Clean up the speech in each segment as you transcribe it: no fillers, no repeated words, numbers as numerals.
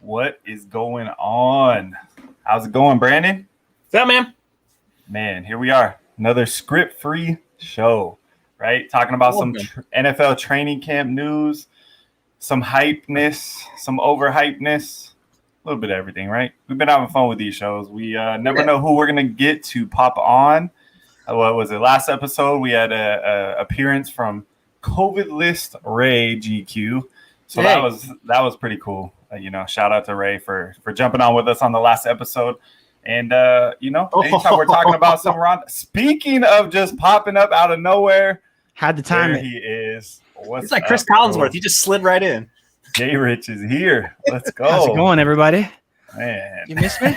What is going on? How's it going, Brandon? What's up, man? Man, here we are. Another script-free show, right? Talking about some NFL training camp news, some hypeness, some overhypeness, a little bit of everything, right? We've been having fun with these shows. We never know who we're going to get to pop on. What was it? Last episode, we had a appearance from COVID list Ray GQ. So that was pretty cool. Shout out to Ray for jumping on with us on the last episode. And, anytime we're talking about some Ron, speaking of just popping up out of nowhere, had the time. There he is. He's like Chris Collinsworth. He just slid right in. Jay Rich is here. Let's go. How's it going, everybody? Man. You miss me?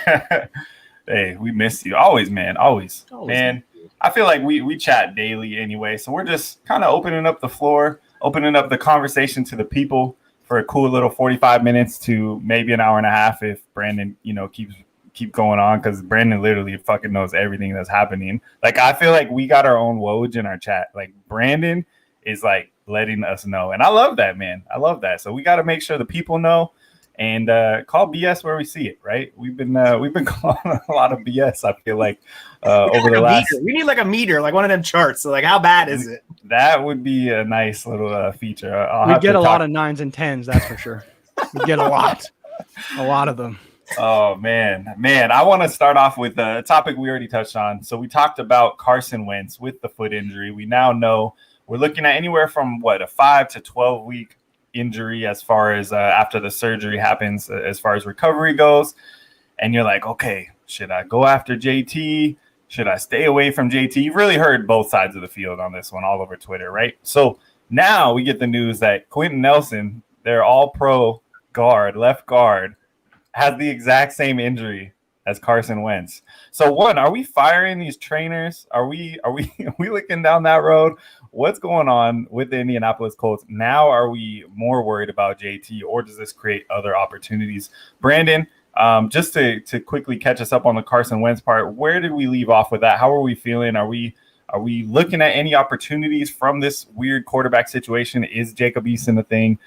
Hey, we miss you. Always, man. Always. Man, I feel like we chat daily anyway. So we're just kind of opening up the floor, opening up the conversation to the people for a cool little 45 minutes to maybe an hour and a half if Brandon, keep going on, because Brandon literally fucking knows everything that's happening. Like, I feel like we got our own Woj in our chat. Like, Brandon is like letting us know. And I love that, man. I love that. So we got to make sure the people know and call BS where we see it, right? We've been calling a lot of BS, I feel like, over the last meter. We need like a meter, like one of them charts. So like, how bad is it? That would be a nice little feature. We get a lot of 9s and 10s, that's for sure. We get a lot of them. Oh, man. I want to start off with a topic we already touched on. So we talked about Carson Wentz with the foot injury. We now know we're looking at anywhere from, a 5 to 12-week injury as far as after the surgery happens, as far as recovery goes. And you're like, okay, should I go after JT? Should I stay away from JT? You've really heard both sides of the field on this one all over Twitter, right? So now we get the news that Quentin Nelson, their all-pro guard, left guard, has the exact same injury as Carson Wentz. So one, are we firing these trainers? Are we looking down that road? What's going on with the Indianapolis Colts? Now are we more worried about JT, or does this create other opportunities? Brandon, just to quickly catch us up on the Carson Wentz part, where did we leave off with that? How are we feeling? Are we looking at any opportunities from this weird quarterback situation? Is Jacob Eason a thing?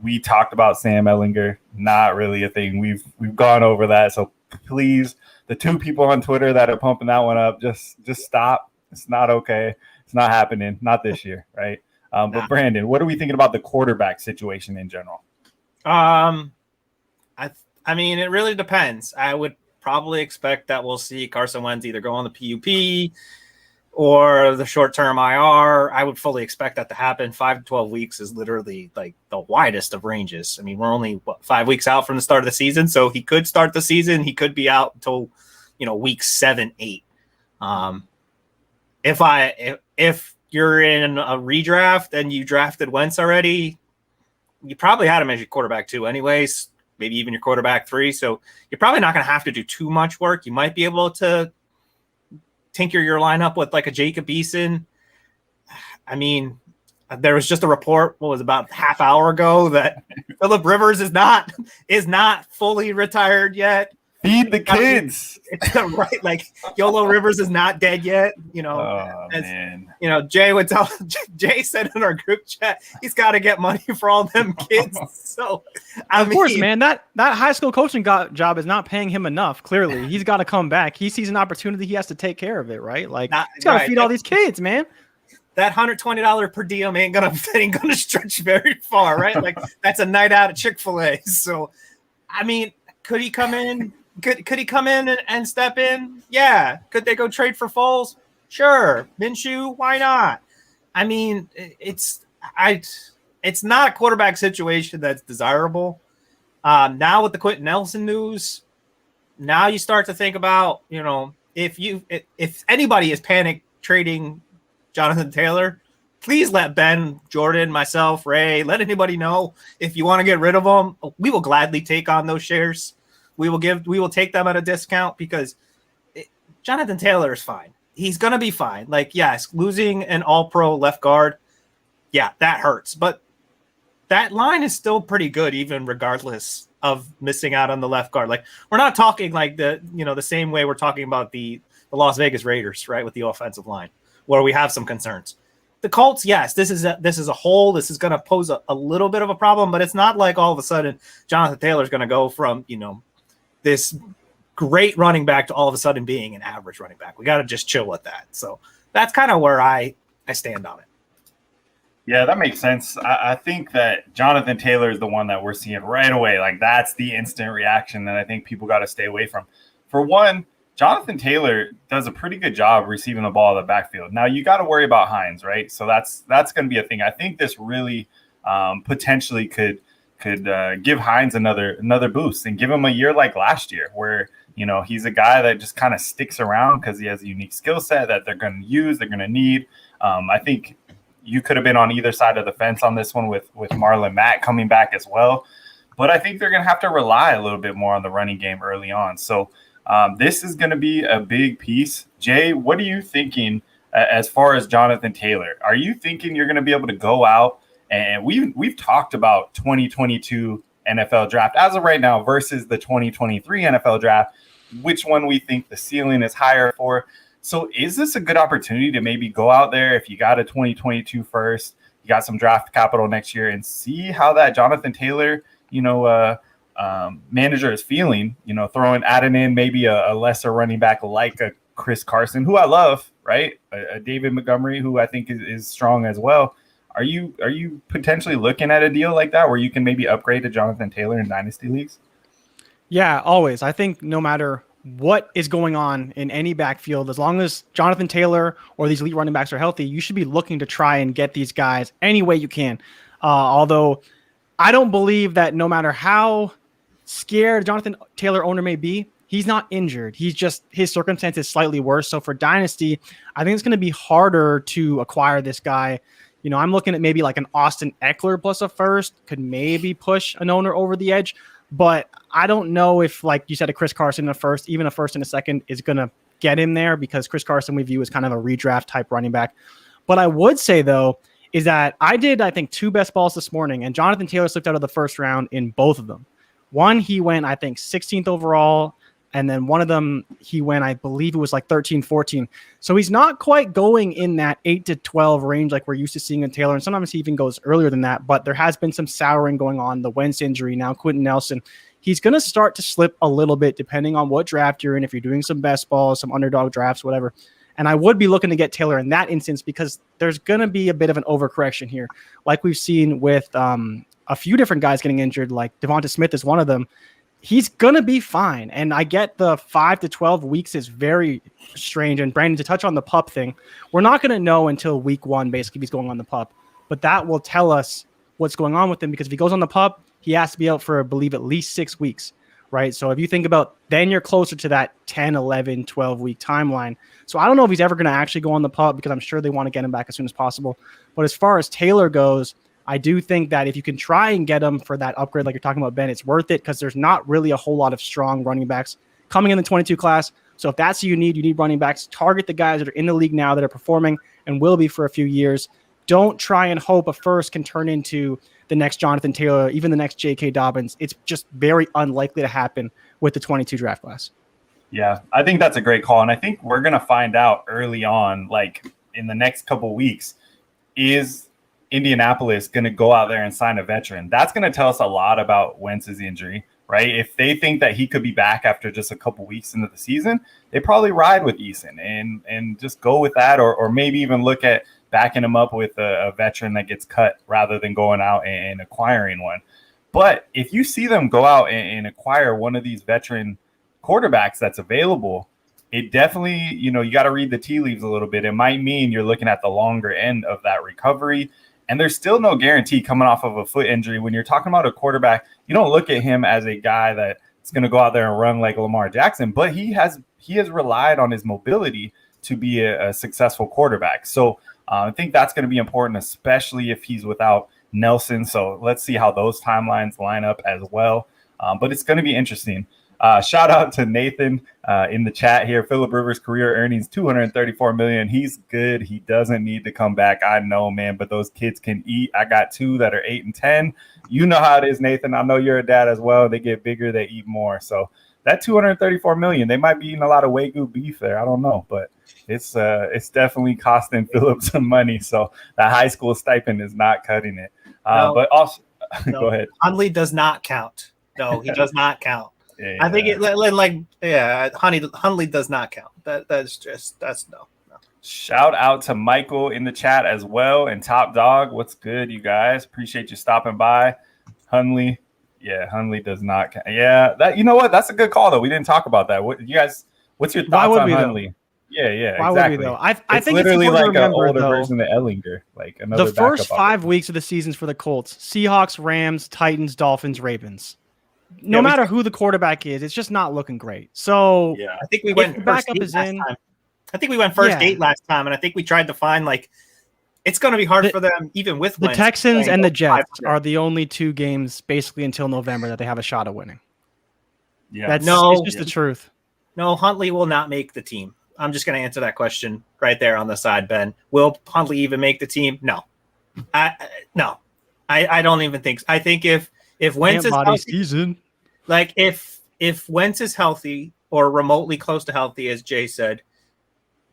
We talked about Sam Ehlinger, not really a thing. We've gone over that. So please, the two people on Twitter that are pumping that one up, just stop. It's not okay. It's not happening. Not this year, right? But Brandon, what are we thinking about the quarterback situation in general? I mean, it really depends. I would probably expect that we'll see Carson Wentz either go on the PUP or the short-term IR. I would fully expect that to happen. 5 to 12 weeks is literally like the widest of ranges. I mean, we're only 5 weeks out from the start of the season, so he could start the season. He could be out until week 7, 8. If you're in a redraft and you drafted Wentz already, you probably had him as your quarterback 2 anyways, maybe even your quarterback 3. So you're probably not going to have to do too much work. You might be able to tinker your lineup with like a Jacob Eason. I mean, there was just a report, about half hour ago, that Phillip Rivers is not fully retired yet. Feed the kids. Right. Like YOLO Rivers is not dead yet. Man. Jay said in our group chat, he's got to get money for all them kids. So, of course, man, that high school coaching job is not paying him enough. Clearly, he's got to come back. He sees an opportunity. He has to take care of it, right? Like, he's got to feed all these kids, man. That $120 per diem ain't gonna stretch very far, right? Like, that's a night out at Chick-fil-A. So, I mean, could he come in? Could he come in and step in? Yeah. Could they go trade for Foles? Sure. Minshew, why not? I mean, it's not a quarterback situation that's desirable. Now with the Quentin Nelson news, now you start to think about, if anybody is panic trading Jonathan Taylor, please let Ben, Jordan, myself, Ray, let anybody know if you want to get rid of them. We will gladly take on those shares. We will take them at a discount because Jonathan Taylor is fine. He's going to be fine. Like, yes, losing an all-pro left guard, yeah, that hurts. But that line is still pretty good, even regardless of missing out on the left guard. Like, we're not talking like the same way we're talking about the Las Vegas Raiders, right, with the offensive line, where we have some concerns. the Colts, yes, this is a hole. This is going to pose a little bit of a problem, but it's not like all of a sudden Jonathan Taylor is going to go from, this great running back to all of a sudden being an average running back. We got to just chill with that. So that's kind of where I stand on it. Yeah, that makes sense. I think that Jonathan Taylor is the one that we're seeing right away. Like, that's the instant reaction that I think people got to stay away from. For one, Jonathan Taylor does a pretty good job receiving the ball in the backfield. Now, you got to worry about Hines, right? So that's going to be a thing. I think this really potentially could give Hines another boost and give him a year like last year where, he's a guy that just kind of sticks around because he has a unique skill set that they're going to use, they're going to need. I think you could have been on either side of the fence on this one with Marlon Mack coming back as well. But I think they're going to have to rely a little bit more on the running game early on. So this is going to be a big piece. Jay, what are you thinking as far as Jonathan Taylor? Are you thinking you're going to be able to go out and we've talked about 2022 NFL draft as of right now versus the 2023 NFL draft, which one we think the ceiling is higher for? So is this a good opportunity to maybe go out there if you got a 2022 first, you got some draft capital next year and see how that Jonathan Taylor, manager is feeling, adding in maybe a lesser running back like a Chris Carson, who I love, right? A David Montgomery, who I think is strong as well. Are you potentially looking at a deal like that where you can maybe upgrade to Jonathan Taylor in dynasty leagues? Yeah, always. I think no matter what is going on in any backfield, as long as Jonathan Taylor or these elite running backs are healthy, you should be looking to try and get these guys any way you can. Although I don't believe that no matter how scared Jonathan Taylor owner may be, he's not injured. He's just, his circumstance is slightly worse. So for dynasty, I think it's going to be harder to acquire this guy. I'm looking at maybe like an Austin Eckler plus a first could maybe push an owner over the edge. But I don't know if, like you said, a Chris Carson in a first, even a first and a second is going to get him there because Chris Carson we view as kind of a redraft type running back. But I would say, though, is that I think 2 best balls this morning, and Jonathan Taylor slipped out of the first round in both of them. One, he went, I think, 16th overall, and then one of them, he went, I believe it was like 13, 14. So he's not quite going in that 8 to 12 range like we're used to seeing in Taylor. And sometimes he even goes earlier than that. But there has been some souring going on, the Wentz injury, now Quentin Nelson. He's going to start to slip a little bit depending on what draft you're in, if you're doing some best balls, some underdog drafts, whatever. And I would be looking to get Taylor in that instance because there's going to be a bit of an overcorrection here. Like we've seen with a few different guys getting injured, like Devonta Smith is one of them. He's going to be fine. And I get the 5 to 12 weeks is very strange. And Brandon, to touch on the pup thing, we're not going to know until week 1, basically, if he's going on the pup. But that will tell us what's going on with him because if he goes on the pup, he has to be out for, I believe, at least 6 weeks, right? So if you think about, then you're closer to that 10, 11, 12-week timeline. So I don't know if he's ever going to actually go on the pup because I'm sure they want to get him back as soon as possible. But as far as Taylor goes, I do think that if you can try and get him for that upgrade, like you're talking about, Ben, it's worth it because there's not really a whole lot of strong running backs coming in the 22 class. So if that's who you need running backs. Target the guys that are in the league now that are performing and will be for a few years. Don't try and hope a first can turn into the next Jonathan Taylor, even the next J.K. Dobbins. It's just very unlikely to happen with the 22 draft class. Yeah, I think that's a great call. And I think we're going to find out early on, like in the next couple of weeks, is Indianapolis going to go out there and sign a veteran? That's going to tell us a lot about Wentz's injury, right? If they think that he could be back after just a couple weeks into the season, they probably ride with Eason and just go with that, or maybe even look at backing him up with a veteran that gets cut rather than going out and acquiring one. But if you see them go out and acquire one of these veteran quarterbacks that's available, it definitely, you got to read the tea leaves a little bit. It might mean you're looking at the longer end of that recovery. And there's still no guarantee coming off of a foot injury. When you're talking about a quarterback, you don't look at him as a guy that's going to go out there and run like Lamar Jackson, but he has relied on his mobility to be a successful quarterback. So I think that's going to be important, especially if he's without Nelson. So let's see how those timelines line up as well. But it's going to be interesting. Shout out to Nathan in the chat here. Phillip Rivers' career earnings $234 million. He's good. He doesn't need to come back. I know, man, but those kids can eat. I got 2 that are 8 and 10. You know how it is, Nathan. I know you're a dad as well. They get bigger, they eat more. So that 234 million, they might be eating a lot of Wagyu beef there. I don't know, but it's definitely costing Phillips some money. So that high school stipend is not cutting it. But also, go ahead. Hundley does not count. No, he does not count. Yeah. I think Hundley does not count. That's no. Shout out to Michael in the chat as well, and Top Dog. What's good, you guys? Appreciate you stopping by. Hundley, yeah, Hundley does not count. Yeah, that, you know what? That's a good call though. We didn't talk about that. What you guys? What's your thoughts on Hundley? Yeah, Why exactly. would we though? I think literally it's like an older though, version of Ellinger, like another. The first 5 weeks of the seasons for the Colts: Seahawks, Rams, Titans, Dolphins, Ravens. No matter who the quarterback is, it's just not looking great. So yeah, I think we went backup is in. I think we went first 8 last time, and I think we tried to find it's going to be hard for them even with the Texans and the Jets are the only 2 games basically until November that they have a shot of winning. Yeah, it's just the truth. No, Hundley will not make the team. I'm just going to answer that question right there on the side, Ben. Will Hundley even make the team? No, I don't even think so. I think if Wentz is healthy, season. If Wentz is healthy or remotely close to healthy, as Jay said,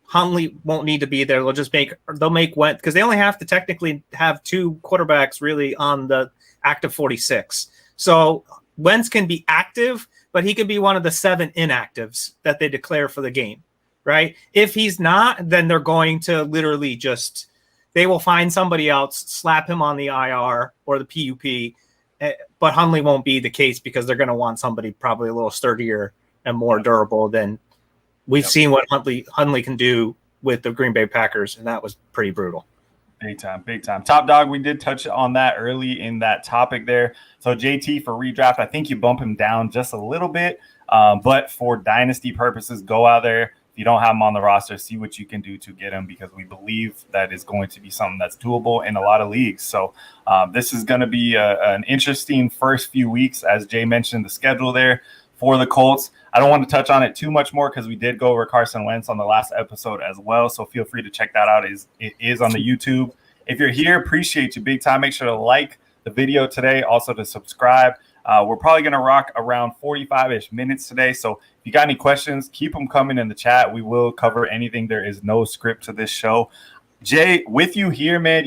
Hundley won't need to be there. They'll make Wentz, because they only have to technically have 2 quarterbacks really on the active 46. So Wentz can be active, but he could be one of the 7 inactives that they declare for the game, right? If he's not, then they're going to literally they will find somebody else, slap him on the IR or the PUP. But Hundley won't be the case, because they're going to want somebody probably a little sturdier and more durable than we've seen what Hundley can do with the Green Bay Packers, and that was pretty brutal. Big time. Top Dog, we did touch on that early in that topic there. So JT for redraft, I think you bump him down just a little bit, but for dynasty purposes, go out there. If you don't have him on the roster, see what you can do to get him, because we believe that is going to be something that's doable in a lot of leagues. So this is going to be an interesting first few weeks, as Jay mentioned, the schedule there for the Colts. I don't want to touch on it too much more, because we did go over Carson Wentz on the last episode as well. So feel free to check that out. It is on the YouTube. If you're here, appreciate you big time. Make sure to like the video today, also to subscribe. We're probably going to rock around 45-ish minutes today. So if you got any questions, keep them coming in the chat. We will cover anything. There is no script to this show. Jay, with you here, man,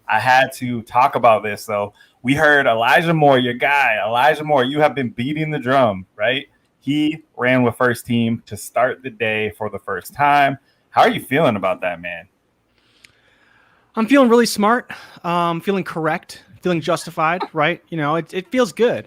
I had to talk about this. So we heard Elijah Moore, your guy, Elijah Moore, you have been beating the drum, right? He ran with first team to start the day for the first time. How are you feeling about that, man? I'm feeling really smart. Feeling correct. Feeling justified, right? It feels good.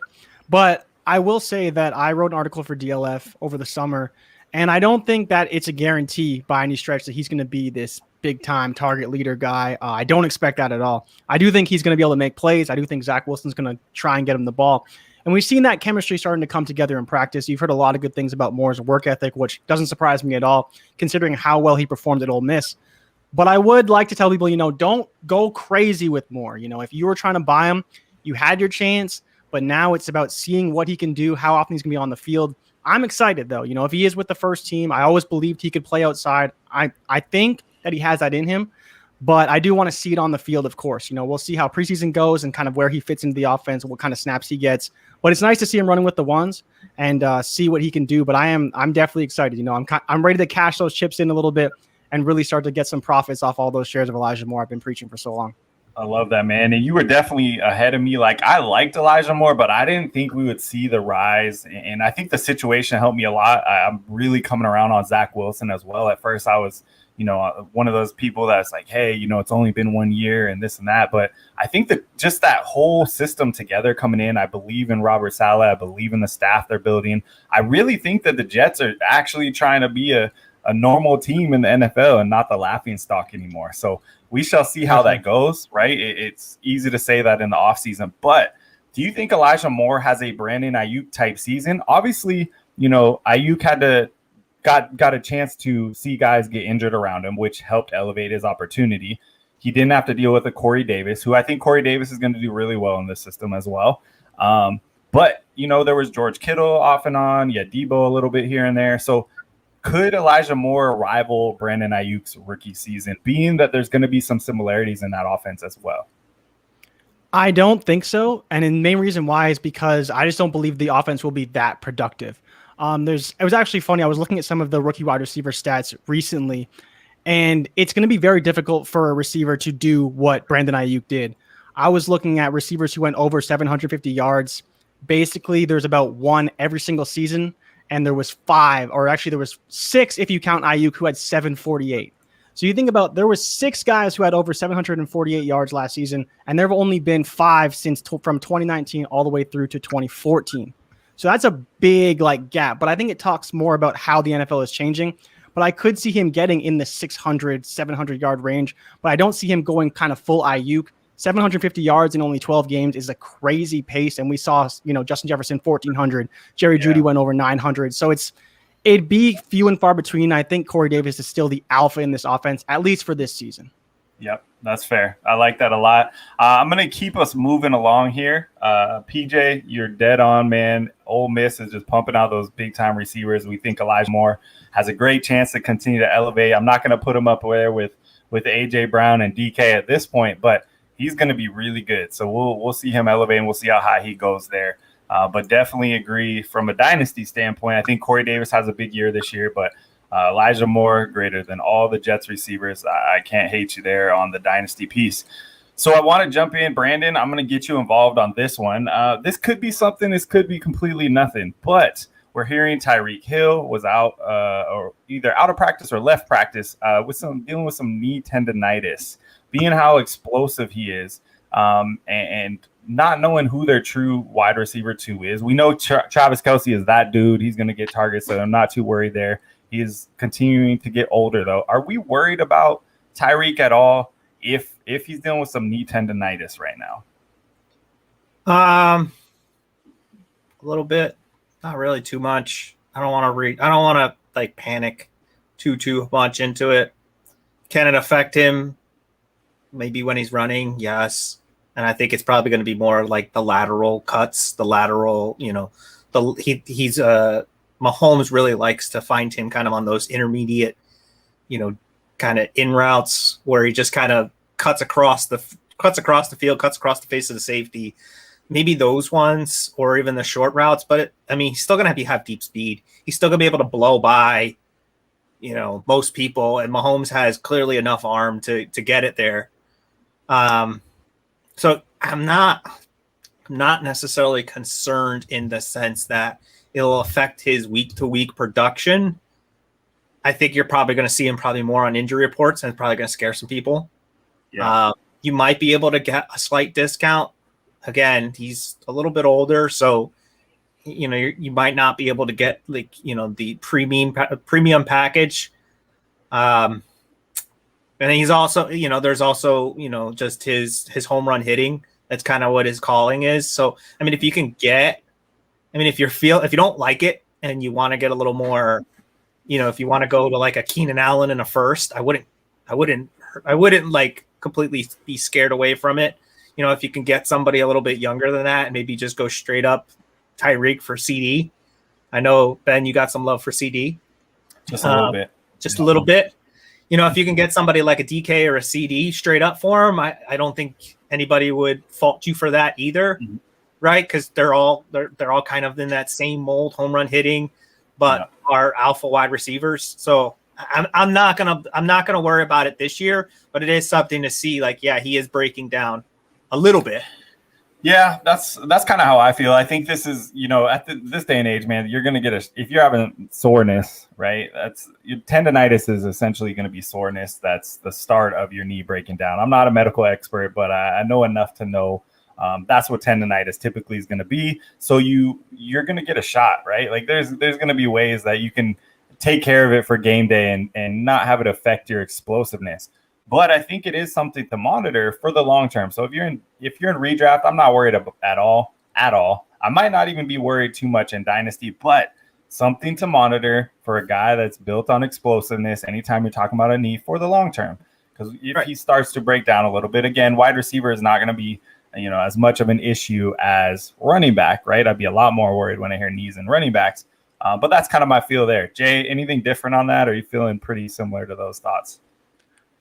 But I will say that I wrote an article for DLF over the summer, and I don't think that it's a guarantee by any stretch that he's going to be this big-time target leader guy. I don't expect that at all. I do think he's going to be able to make plays. I do think Zach Wilson's going to try and get him the ball. And we've seen that chemistry starting to come together in practice. You've heard a lot of good things about Moore's work ethic, which doesn't surprise me at all, considering how well he performed at Ole Miss. But I would like to tell people, don't go crazy with Moore. If you were trying to buy him, you had your chance, but now it's about seeing what he can do, how often he's going to be on the field. I'm excited, though. If he is with the first team, I always believed he could play outside. I think that he has that in him, but I do want to see it on the field, of course. We'll see how preseason goes and kind of where he fits into the offense and what kind of snaps he gets. But it's nice to see him running with the ones and see what he can do. But I'm definitely excited. I'm ready to cash those chips in a little bit and really start to get some profits off all those shares of Elijah Moore I've been preaching for so long. I love that, man. And you were definitely ahead of me. I liked Elijah Moore, but I didn't think we would see the rise. And I think the situation helped me a lot. I'm really coming around on Zach Wilson as well. At first, I was, one of those people that's like, hey, it's only been 1 year and this and that. But I think that just that whole system together coming in, I believe in Robert Saleh. I believe in the staff they're building. I really think that the Jets are actually trying to be a normal team in the NFL and not the laughing stock anymore. So we shall see how that goes, right? It's easy to say that in the offseason, but do you think Elijah Moore has a Brandon Ayuk type season? Obviously, Ayuk got a chance to see guys get injured around him, which helped elevate his opportunity. He didn't have to deal with a Corey Davis, who I think Corey Davis is going to do really well in this system as well. But, there was George Kittle off and on, Debo a little bit here and there. So could Elijah Moore rival Brandon Ayuk's rookie season, being that there's going to be some similarities in that offense as well? I don't think so. And the main reason why is because I just don't believe the offense will be that productive. It was actually funny. I was looking at some of the rookie wide receiver stats recently, and it's going to be very difficult for a receiver to do what Brandon Ayuk did. I was looking at receivers who went over 750 yards. Basically, there's about one every single season, and there was 5, or actually there was 6 if you count Ayuk, who had 748. So you think about, there was 6 guys who had over 748 yards last season, and there have only been 5 from 2019 all the way through to 2014. So that's a big gap, but I think it talks more about how the NFL is changing. But I could see him getting in the 600, 700 yard range, but I don't see him going kind of full Ayuk. 750 yards in only 12 games is a crazy pace. And we saw, Justin Jefferson, 1,400. Jerry Jeudy went over 900. So it'd be few and far between. I think Corey Davis is still the alpha in this offense, at least for this season. Yep, that's fair. I like that a lot. I'm going to keep us moving along here. PJ, you're dead on, man. Ole Miss is just pumping out those big-time receivers. We think Elijah Moore has a great chance to continue to elevate. I'm not going to put him up there with A.J. Brown and DK at this point, but he's going to be really good. So we'll see him elevate, and we'll see how high he goes there. But definitely agree from a dynasty standpoint. I think Corey Davis has a big year this year, but Elijah Moore, greater than all the Jets receivers. I can't hate you there on the dynasty piece. So I want to jump in. Brandon, I'm going to get you involved on this one. This could be something. This could be completely nothing. But we're hearing Tyreek Hill was out or either out of practice or left practice dealing with some knee tendonitis. Being how explosive he is and not knowing who their true wide receiver 2 is. We know Travis Kelce is that dude. He's going to get targets, so I'm not too worried there. He is continuing to get older, though. Are we worried about Tyreek at all if he's dealing with some knee tendonitis right now? A little bit, not really too much. I don't want to panic too much into it. Can it affect him? Maybe when he's running, yes. And I think it's probably going to be more like the lateral cuts, the lateral, he's Mahomes really likes to find him kind of on those intermediate, kind of in routes where he just kind of cuts across the field, cuts across the face of the safety. Maybe those ones, or even the short routes. But he's still going to have deep speed. He's still going to be able to blow by, most people. And Mahomes has clearly enough arm to get it there. So I'm not necessarily concerned in the sense that it'll affect his week-to-week production. I think you're probably going to see him more on injury reports, and it's probably going to scare some people. Yeah. You might be able to get a slight discount. Again, he's a little bit older, so you might not be able to get the premium package. And he's also, there's also, just his home run hitting. That's kind of what his calling is. So, if you can if you don't like it and you want to get a little more, if you want to go to like a Keenan Allen in a first, I wouldn't completely be scared away from it. If you can get somebody a little bit younger than that and maybe just go straight up Tyreek for CD. I know, Ben, you got some love for CD. Just a little bit. Just a little bit. If you can get somebody like a DK or a CD straight up for him, I don't think anybody would fault you for that either, right? Because they're all kind of in that same mold, home run hitting, but are alpha wide receivers. So I'm not gonna worry about it this year, but it is something to see. He is breaking down a little bit. Yeah, that's kind of how I feel. I think this is, at this day and age, man, you're going to get if you're having soreness, right? Tendonitis is essentially going to be soreness. That's the start of your knee breaking down. I'm not a medical expert, but I know enough to know that's what tendonitis typically is going to be. So you're going to get a shot, right? There's going to be ways that you can take care of it for game day and not have it affect your explosiveness. But I think it is something to monitor for the long term. So if you're in redraft, I'm not worried at all. I might not even be worried too much in dynasty, but something to monitor for a guy that's built on explosiveness anytime you're talking about a knee for the long term. Because if he starts to break down a little bit, again, wide receiver is not going to be as much of an issue as running back, right? I'd be a lot more worried when I hear knees and running backs. But that's kind of my feel there. Jay, anything different on that? Or are you feeling pretty similar to those thoughts?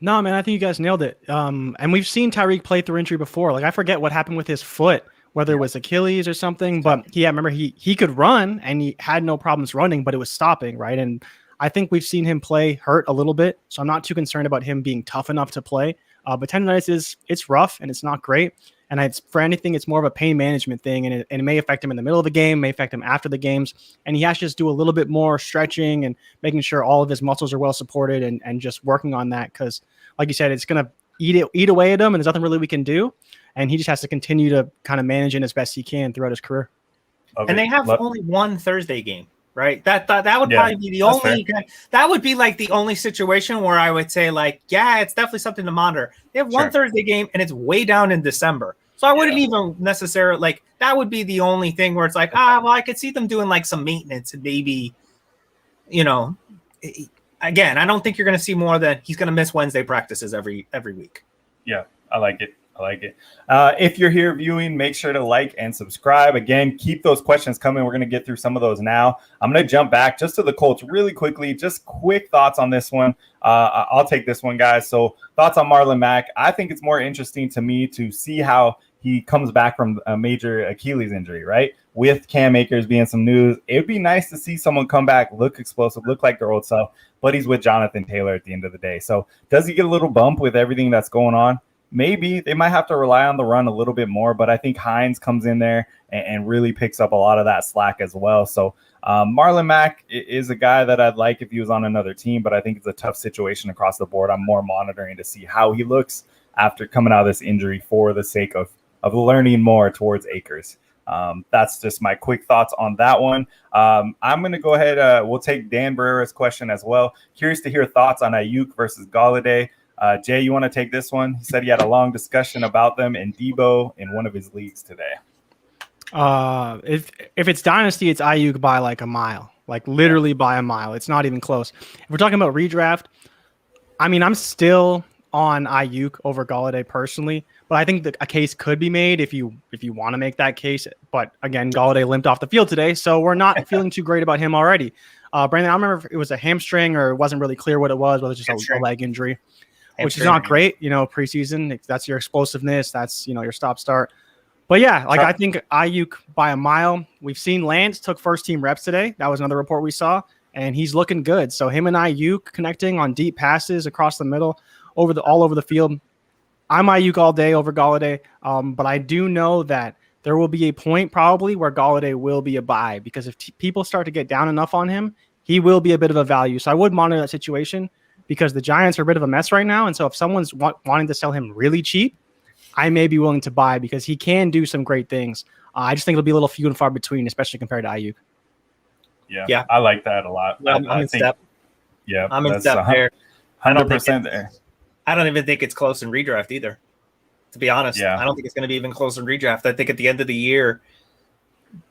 No, man, I think you guys nailed it. And we've seen Tyreek play through injury before. I forget what happened with his foot whether it was Achilles or something. But yeah, remember he could run and he had no problems running, but it was stopping, right? And I think we've seen him play hurt a little bit, so I'm not too concerned about him being tough enough to play. But tendonitis it's rough and it's not great. And for anything, it's more of a pain management thing, and it may affect him in the middle of the game, may affect him after the games, and he has to just do a little bit more stretching and making sure all of his muscles are well supported, and just working on that, because, like you said, it's going to eat away at him, and there's nothing really we can do, and he just has to continue to kind of manage it as best he can throughout his career. Okay. And they have only one Thursday game, right? That would probably be the only. That would be like the only situation where I would say, like, yeah, it's definitely something to monitor. They have one Thursday game, and it's way down in December. So I wouldn't even necessarily, like, that would be the only thing where it's like, well, I could see them doing like some maintenance and maybe, again, I don't think you're going to see more than he's going to miss Wednesday practices every week. Yeah, I like it. If you're here viewing, make sure to like and subscribe. Again, keep those questions coming. We're going to get through some of those now. I'm going to jump back just to the Colts really quickly. Just quick thoughts on this one. I'll take this one, guys. So thoughts on Marlon Mack. I think it's more interesting to me to see how he comes back from a major Achilles injury, right? With Cam Akers being some news, it would be nice to see someone come back, look explosive, look like their old self, but he's with Jonathan Taylor at the end of the day. So does he get a little bump with everything that's going on? Maybe they might have to rely on the run a little bit more, but I think Hines comes in there and really picks up a lot of that slack as well. So Marlon Mack is a guy that I'd like if he was on another team, but I think it's a tough situation across the board. I'm more monitoring to see how he looks after coming out of this injury for the sake of learning more towards Akers. That's just my quick thoughts on that one. I'm going to go ahead. We'll take Dan Barrera's question as well. Curious to hear thoughts on Ayuk versus Golladay. Jay, you want to take this one? He said he had a long discussion about them and Debo in one of his leagues today. If it's Dynasty, it's Ayuk by like a mile, like literally by a mile. It's not even close. If we're talking about redraft, I mean, I'm still on Ayuk over Golladay personally, but I think that a case could be made if you want to make that case. But again, Golladay limped off the field today, so we're not feeling too great about him already. Brandon, I don't remember if it was a hamstring or it wasn't really clear what it was, whether it's just a leg injury, which is not great. Preseason, that's your explosiveness, that's your stop-start. But yeah, like I think Ayuk by a mile. We've seen Lance took first-team reps today. That was another report we saw, and he's looking good. So him and Ayuk connecting on deep passes across the middle, all over the field. I'm Ayuk all day over Golladay, but I do know that there will be a point probably where Golladay will be a buy, because if people start to get down enough on him, he will be a bit of a value. So I would monitor that situation, because the Giants are a bit of a mess right now. And so if someone's wanting to sell him really cheap, I may be willing to buy, because he can do some great things. I just think it'll be a little few and far between, especially compared to Ayuk. Yeah. I like that a lot. I'm in step. Yeah, I'm in step there. 100% there. I don't even think it's close in redraft either, to be honest. Yeah. I don't think it's going to be even close in redraft. I think at the end of the year,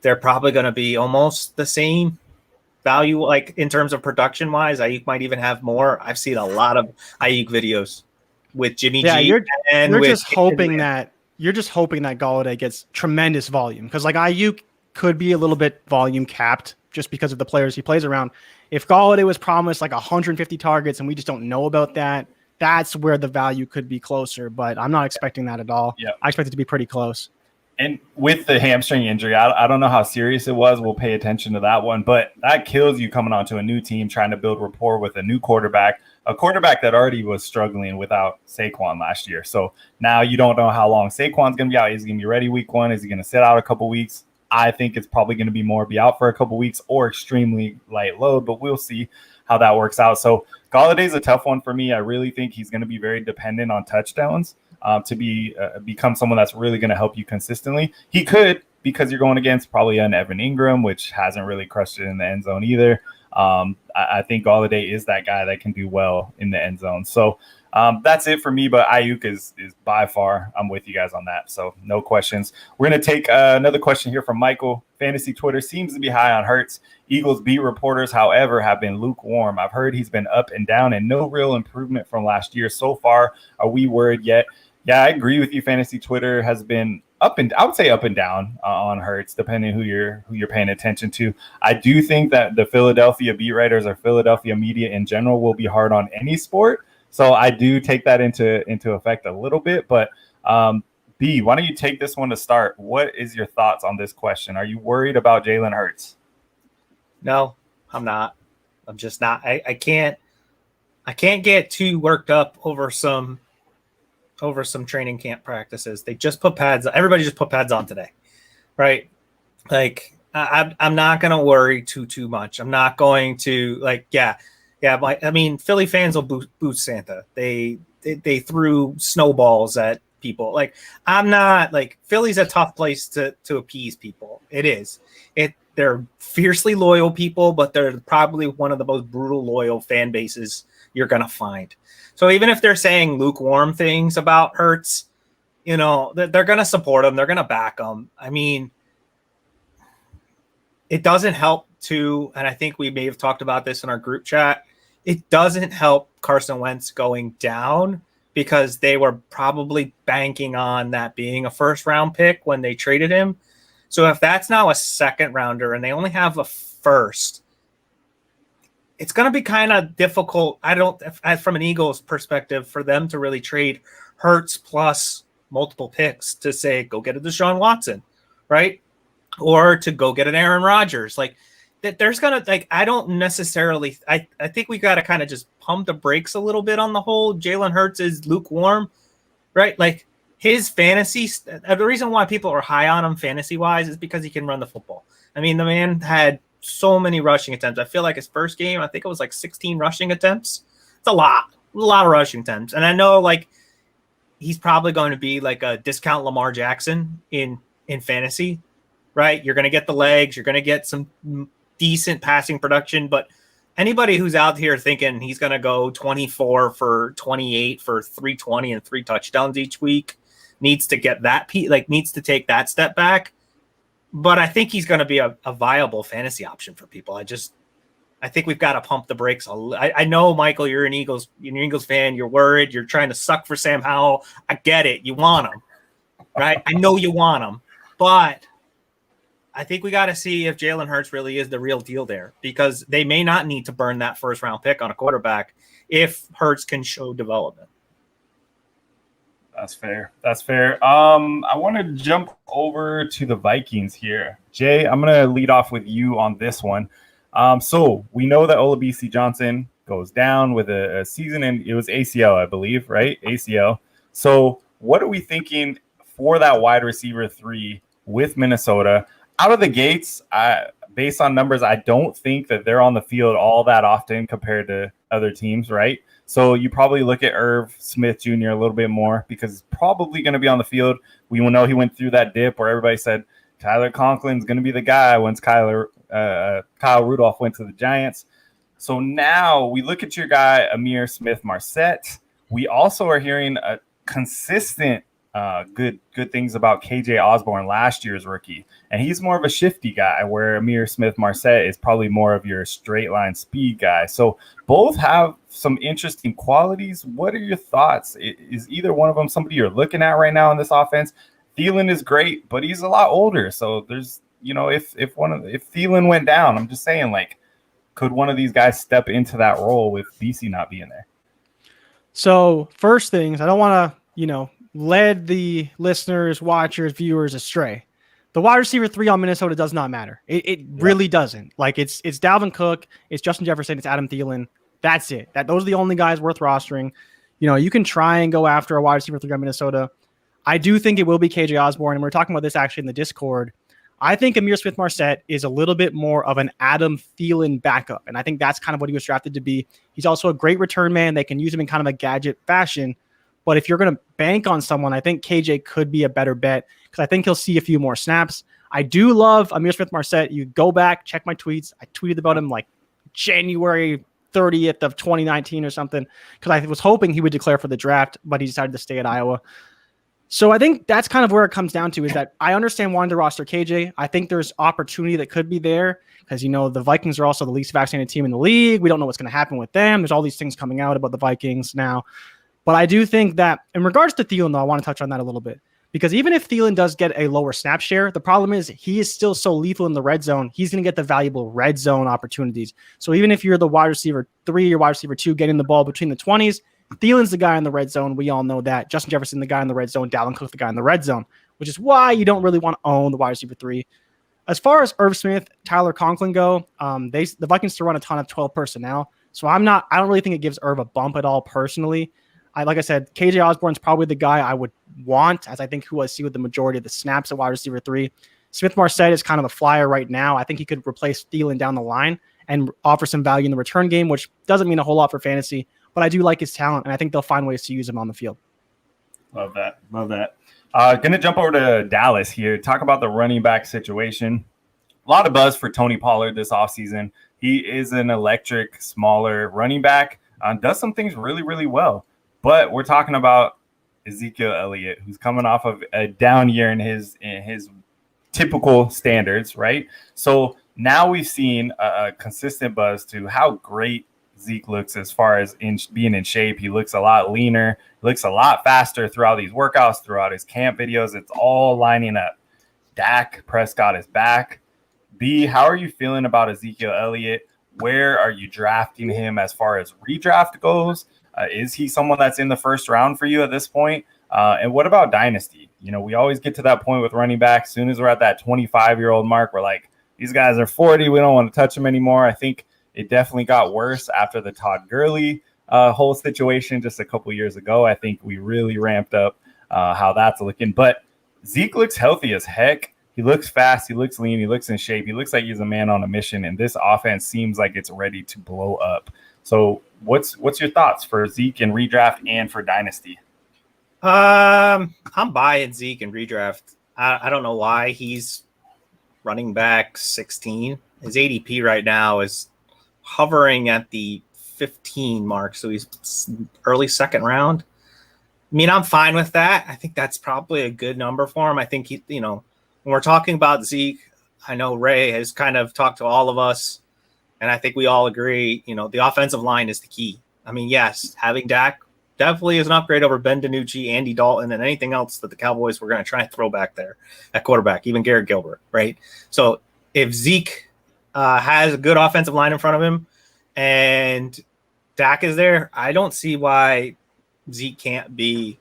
they're probably going to be almost the same value, like in terms of production wise. Ayuk might even have more. I've seen a lot of Ayuk videos with Jimmy G. You're just hoping that Golladay gets tremendous volume, because like Ayuk could be a little bit volume capped just because of the players he plays around. If Golladay was promised like 150 targets and we just don't know about that, that's where the value could be closer. But I'm not expecting that at all. Yeah. I expect it to be pretty close. And with the hamstring injury, I don't know how serious it was. We'll pay attention to that one. But that kills you coming onto a new team, trying to build rapport with a new quarterback, a quarterback that already was struggling without Saquon last year. So now you don't know how long Saquon's going to be out. Is he going to be ready week one? Is he going to sit out a couple weeks? I think it's probably going to be more be out for a couple weeks or extremely light load, but we'll see how that works out. So Galladay's a tough one for me. I really think he's going to be very dependent on touchdowns to become someone that's really going to help you consistently. He could, because you're going against probably an Evan Ingram, which hasn't really crushed it in the end zone either. I think Golladay is that guy that can do well in the end zone. So that's it for me, but Ayuk is by far, I'm with you guys on that. So no questions. We're going to take another question here from Michael. Fantasy Twitter seems to be high on Hurts. Eagles beat reporters, however, have been lukewarm. I've heard he's been up and down and no real improvement from last year so far. Are we worried yet? Yeah, I agree with you. Fantasy Twitter has been I would say up and down on Hurts, depending who you're paying attention to. I do think that the Philadelphia beat writers or Philadelphia media in general will be hard on any sport. So I do take that into effect a little bit, but B, why don't you take this one to start? What is your thoughts on this question? Are you worried about Jalen Hurts? No, I'm not. I'm just not. I can't get too worked up over some training camp practices. They just put pads. Everybody just put pads on today, right? Like I'm not gonna worry too much. I'm not going to Philly fans will boost Santa. They threw snowballs at people. Like I'm not like Philly's a tough place to appease people. It is. They're fiercely loyal people, but they're probably one of the most brutal loyal fan bases you're gonna find. So even if they're saying lukewarm things about Hurts, they're gonna support him. They're gonna back him. I mean, it doesn't help too, and I think we may have talked about this in our group chat. It doesn't help Carson Wentz going down because they were probably banking on that being a first-round pick when they traded him. So if that's now a second rounder and they only have a first, it's going to be kind of difficult. From an Eagles perspective, for them to really trade Hurts plus multiple picks to say, go get a Deshaun Watson, right? Or to go get an Aaron Rodgers. Like there's going to, I don't necessarily, I think we got to kind of just pump the brakes a little bit on the whole Jalen Hurts is lukewarm, right? Like, his fantasy, the reason why people are high on him fantasy-wise is because he can run the football. I mean, the man had so many rushing attempts. I feel like his first game, I think it was like 16 rushing attempts. It's a lot of rushing attempts. And I know, like, he's probably going to be like a discount Lamar Jackson in fantasy, right? You're going to get the legs. You're going to get some decent passing production. But anybody who's out here thinking he's going to go 24 for 28 for 320 and 3 touchdowns each week, needs to get needs to take that step back. But I think he's going to be a viable fantasy option for people. I think we've got to pump the brakes. I know, Michael, you're an Eagles fan. You're worried. You're trying to suck for Sam Howell. I get it. You want him, right? I know you want him. But I think we got to see if Jalen Hurts really is the real deal there, because they may not need to burn that first-round pick on a quarterback if Hurts can show development. That's fair. I want to jump over to the Vikings here. Jay, I'm going to lead off with you on this one. So we know that Olabisi Johnson goes down with a season, and it was ACL, I believe, right? ACL. So what are we thinking for that wide receiver 3 with Minnesota? Out of the gates, based on numbers, I don't think that they're on the field all that often compared to other teams, right? So you probably look at Irv Smith Jr. a little bit more because he's probably going to be on the field. We will know he went through that dip where everybody said Tyler Conklin's going to be the guy once Kyle Rudolph went to the Giants. So now we look at your guy, Amir Smith-Marset. We also are hearing a consistent good things about KJ Osborne, last year's rookie. And he's more of a shifty guy, where Amir Smith-Marset is probably more of your straight line speed guy. So both have some interesting qualities. What are your thoughts? Is either one of them somebody you're looking at right now in this offense? Thielen is great, but he's a lot older. So there's, if Thielen went down, I'm just saying, like, could one of these guys step into that role with BC not being there? So first things, I don't want to, lead the listeners, watchers, viewers astray. The wide receiver 3 on Minnesota does not matter. It really doesn't. Like, it's Dalvin Cook, it's Justin Jefferson, it's Adam Thielen. That's it. Those are the only guys worth rostering. You can try and go after a wide receiver 3 on Minnesota. I do think it will be KJ Osborne, and we're talking about this actually in the Discord. I think Amir Smith-Marset is a little bit more of an Adam Thielen backup, and I think that's kind of what he was drafted to be. He's also a great return man. They can use him in kind of a gadget fashion. But if you're going to bank on someone, I think KJ could be a better bet because I think he'll see a few more snaps. I do love Amir Smith-Marset. You go back, check my tweets. I tweeted about him like January 30th of 2019 or something because I was hoping he would declare for the draft, but he decided to stay at Iowa. So I think that's kind of where it comes down to, is that I understand wanting to roster KJ. I think there's opportunity that could be there because, the Vikings are also the least vaccinated team in the league. We don't know what's going to happen with them. There's all these things coming out about the Vikings now. But I do think that in regards to Thielen, though, I want to touch on that a little bit. Because even if Thielen does get a lower snap share, the problem is he is still so lethal in the red zone. He's going to get the valuable red zone opportunities. So even if you're the wide receiver 3 or wide receiver 2 getting the ball between the 20s, Thielen's the guy in the red zone. We all know that. Justin Jefferson, the guy in the red zone. Dalvin Cook, the guy in the red zone, which is why you don't really want to own the wide receiver 3. As far as Irv Smith, Tyler Conklin go, the Vikings still run a ton of 12 personnel. So I don't really think it gives Irv a bump at all personally. Like I said, KJ Osborne's probably the guy I would want, as I think who I see with the majority of the snaps at wide receiver 3. Smith Marset is kind of a flyer right now. I think he could replace Thielen down the line and offer some value in the return game, which doesn't mean a whole lot for fantasy, but I do like his talent, and I think they'll find ways to use him on the field. Love that. Going to jump over to Dallas here. Talk about the running back situation. A lot of buzz for Tony Pollard this offseason. He is an electric, smaller running back. Does some things really, really well. But we're talking about Ezekiel Elliott, who's coming off of a down year in his typical standards, right? So now we've seen a consistent buzz to how great Zeke looks as far as being in shape. He looks a lot leaner, looks a lot faster throughout these workouts, throughout his camp videos. It's all lining up. Dak Prescott is back. B, how are you feeling about Ezekiel Elliott? Where are you drafting him as far as redraft goes? Is he someone that's in the first round for you at this point? And what about dynasty? We always get to that point with running backs. As soon as we're at that 25-year-old mark, we're like, these guys are 40. We don't want to touch them anymore. I think it definitely got worse after the Todd Gurley whole situation just a couple years ago. I think we really ramped up how that's looking. But Zeke looks healthy as heck. He looks fast. He looks lean. He looks in shape. He looks like he's a man on a mission. And this offense seems like it's ready to blow up. So what's your thoughts for Zeke in redraft and for dynasty? I'm buying Zeke in redraft. I don't know why he's running back 16. His ADP right now is hovering at the 15 mark. So he's early second round. I mean, I'm fine with that. I think that's probably a good number for him. I think when we're talking about Zeke, I know Ray has kind of talked to all of us, and I think we all agree, the offensive line is the key. I mean, yes, having Dak definitely is an upgrade over Ben DiNucci, Andy Dalton, and anything else that the Cowboys were going to try and throw back there at quarterback, even Garrett Gilbert, right? So if Zeke has a good offensive line in front of him and Dak is there, I don't see why Zeke can't be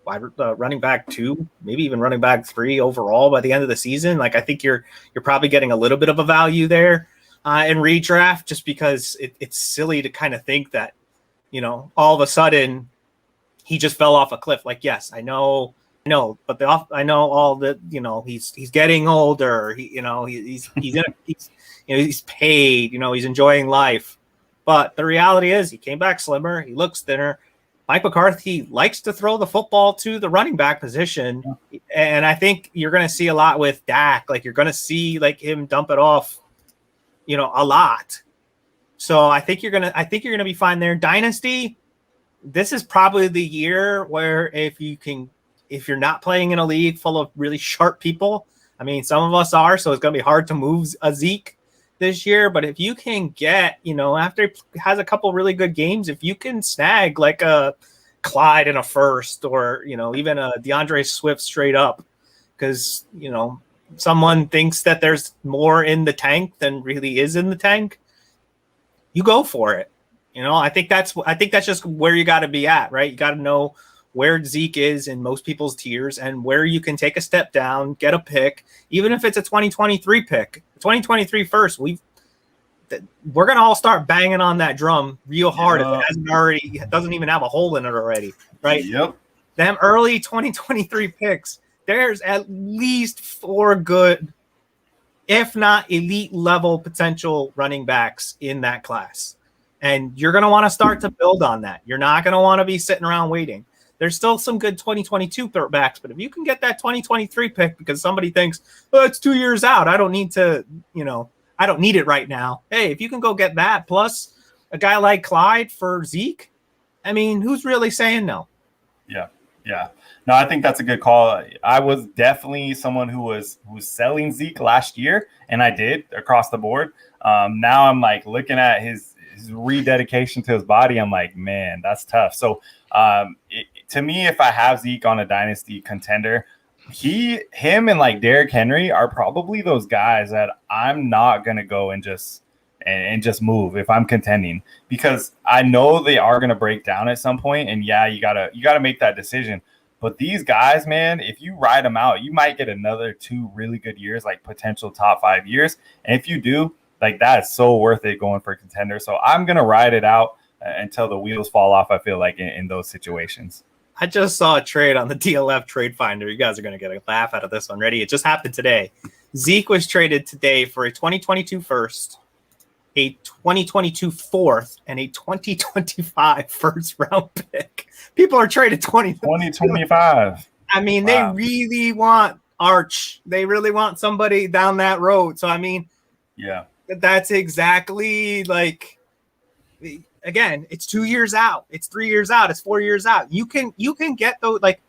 running back 2, maybe even running back 3 overall by the end of the season. Like, I think you're probably getting a little bit of a value there in redraft, just because it's silly to kind of think that, all of a sudden he just fell off a cliff. Like, yes, I know, but I know all that, he's getting older. He's paid, he's enjoying life. But the reality is he came back slimmer. He looks thinner. Mike McCarthy likes to throw the football to the running back position. And I think you're going to see a lot with Dak. Like, you're going to see him dump it off, a lot. So I think you're going to be fine there. Dynasty, this is probably the year where if you're not playing in a league full of really sharp people, I mean, some of us are, so it's going to be hard to move a Zeke this year. But if you can get, after he has a couple really good games, if you can snag like a Clyde in a first, or, even a DeAndre Swift straight up, because, someone thinks that there's more in the tank than really is in the tank, you go for it. I think that's just where you got to be at, right? You got to know where Zeke is in most people's tiers and where you can take a step down, get a pick, even if it's a 2023 pick, 2023 first. We're going to all start banging on that drum real hard if it hasn't already, it doesn't even have a hole in it already, right? Yep. Them early 2023 picks, there's at least 4 good, if not elite level potential running backs in that class. And you're going to want to start to build on that. You're not going to want to be sitting around waiting. There's still some good 2022 backs, but if you can get that 2023 pick because somebody thinks, oh, it's 2 years out, I don't need to, I don't need it right now. Hey, if you can go get that plus a guy like Clyde for Zeke, I mean, who's really saying no? Yeah. No, I think that's a good call. I was definitely someone who was selling Zeke last year, and I did across the board. Now I'm like looking at his rededication to his body. I'm like, man, that's tough. So to me, if I have Zeke on a dynasty contender, him and like Derrick Henry are probably those guys that I'm not going to go and just and just move if I'm contending, because I know they are going to break down at some point. And yeah, you gotta make that decision. But these guys, man, if you ride them out, you might get another 2 really good years, like potential top 5 years. And if you do, like, that's so worth it going for a contender. So I'm going to ride it out until the wheels fall off, I feel like, in those situations. I just saw a trade on the DLF Trade Finder. You guys are going to get a laugh out of this one. Ready? It just happened today. Zeke was traded today for a 2022 first, a 2022 fourth, and a 2025 first round pick. People are traded 2025. I mean, Wow. They really want Arch. They really want somebody down that road. So, I mean, Yeah. that's exactly like, again, it's 2 years out. It's 3 years out. It's 4 years out. You can get those, like,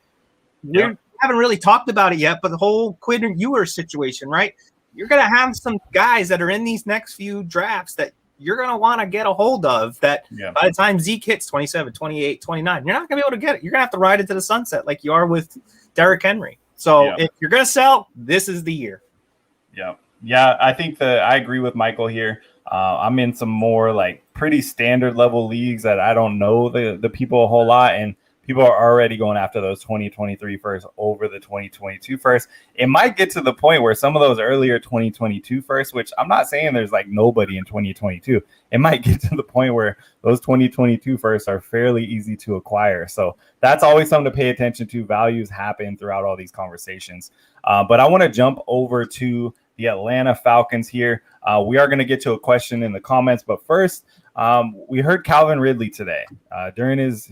we haven't really talked about it yet, but the whole Quinn Ewers situation, right? You're going to have some guys that are in these next few drafts that you're going to want to get a hold of that by the time Zeke hits 27, 28, 29, you're not going to be able to get it. You're going to have to ride it to the sunset like you are with Derrick Henry. So if you're going to sell, this is the year. Yeah. Yeah, I think I agree with Michael here. I'm in some more like pretty standard level leagues that I don't know the people a whole lot, and people are already going after those 2023 first over the 2022 first. It might get to the point where some of those earlier 2022 first, which I'm not saying there's like nobody in 2022. It might get to the point where those 2022 firsts are fairly easy to acquire. So that's always something to pay attention to. Values happen throughout all these conversations. But I want to jump over to the Atlanta Falcons here. We are going to get to a question in the comments, but first, we heard Calvin Ridley today during his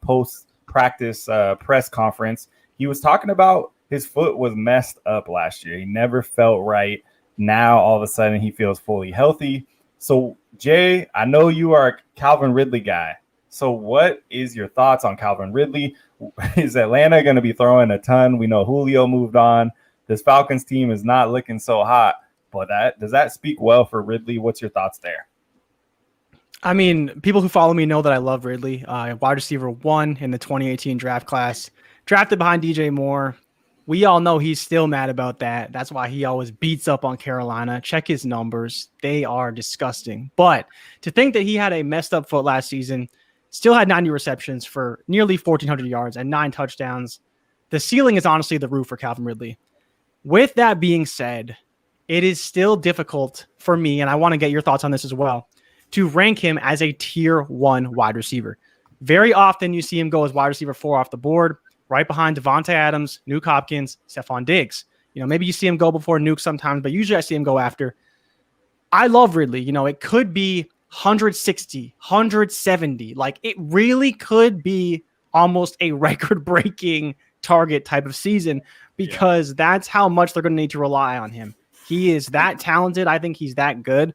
post-practice press conference. He was talking about his foot was messed up last year. He never felt right. Now, all of a sudden, he feels fully healthy. So, Jay, I know you are a Calvin Ridley guy. So what is your thoughts on Calvin Ridley? Is Atlanta going to be throwing a ton? We know Julio moved on. This Falcons team is not looking so hot. But does that speak well for Ridley? What's your thoughts there? I mean, people who follow me know that I love Ridley. Wide receiver 1 in the 2018 draft class, drafted behind DJ Moore. We all know he's still mad about that. That's why he always beats up on Carolina. Check his numbers. They are disgusting. But to think that he had a messed up foot last season, still had 90 receptions for nearly 1,400 yards and 9 touchdowns. The ceiling is honestly the roof for Calvin Ridley. With that being said, it is still difficult for me, and I want to get your thoughts on this as well, to rank him as a tier 1 wide receiver. Very often you see him go as wide receiver 4 off the board, right behind Devontae Adams, Nuke Hopkins, Stephon Diggs. Maybe you see him go before Nuke sometimes, but usually I see him go after. I love Ridley. It could be 160, 170. Like, it really could be almost a record-breaking target type of season, because that's how much they're going to need to rely on him. He is that talented. I think he's that good.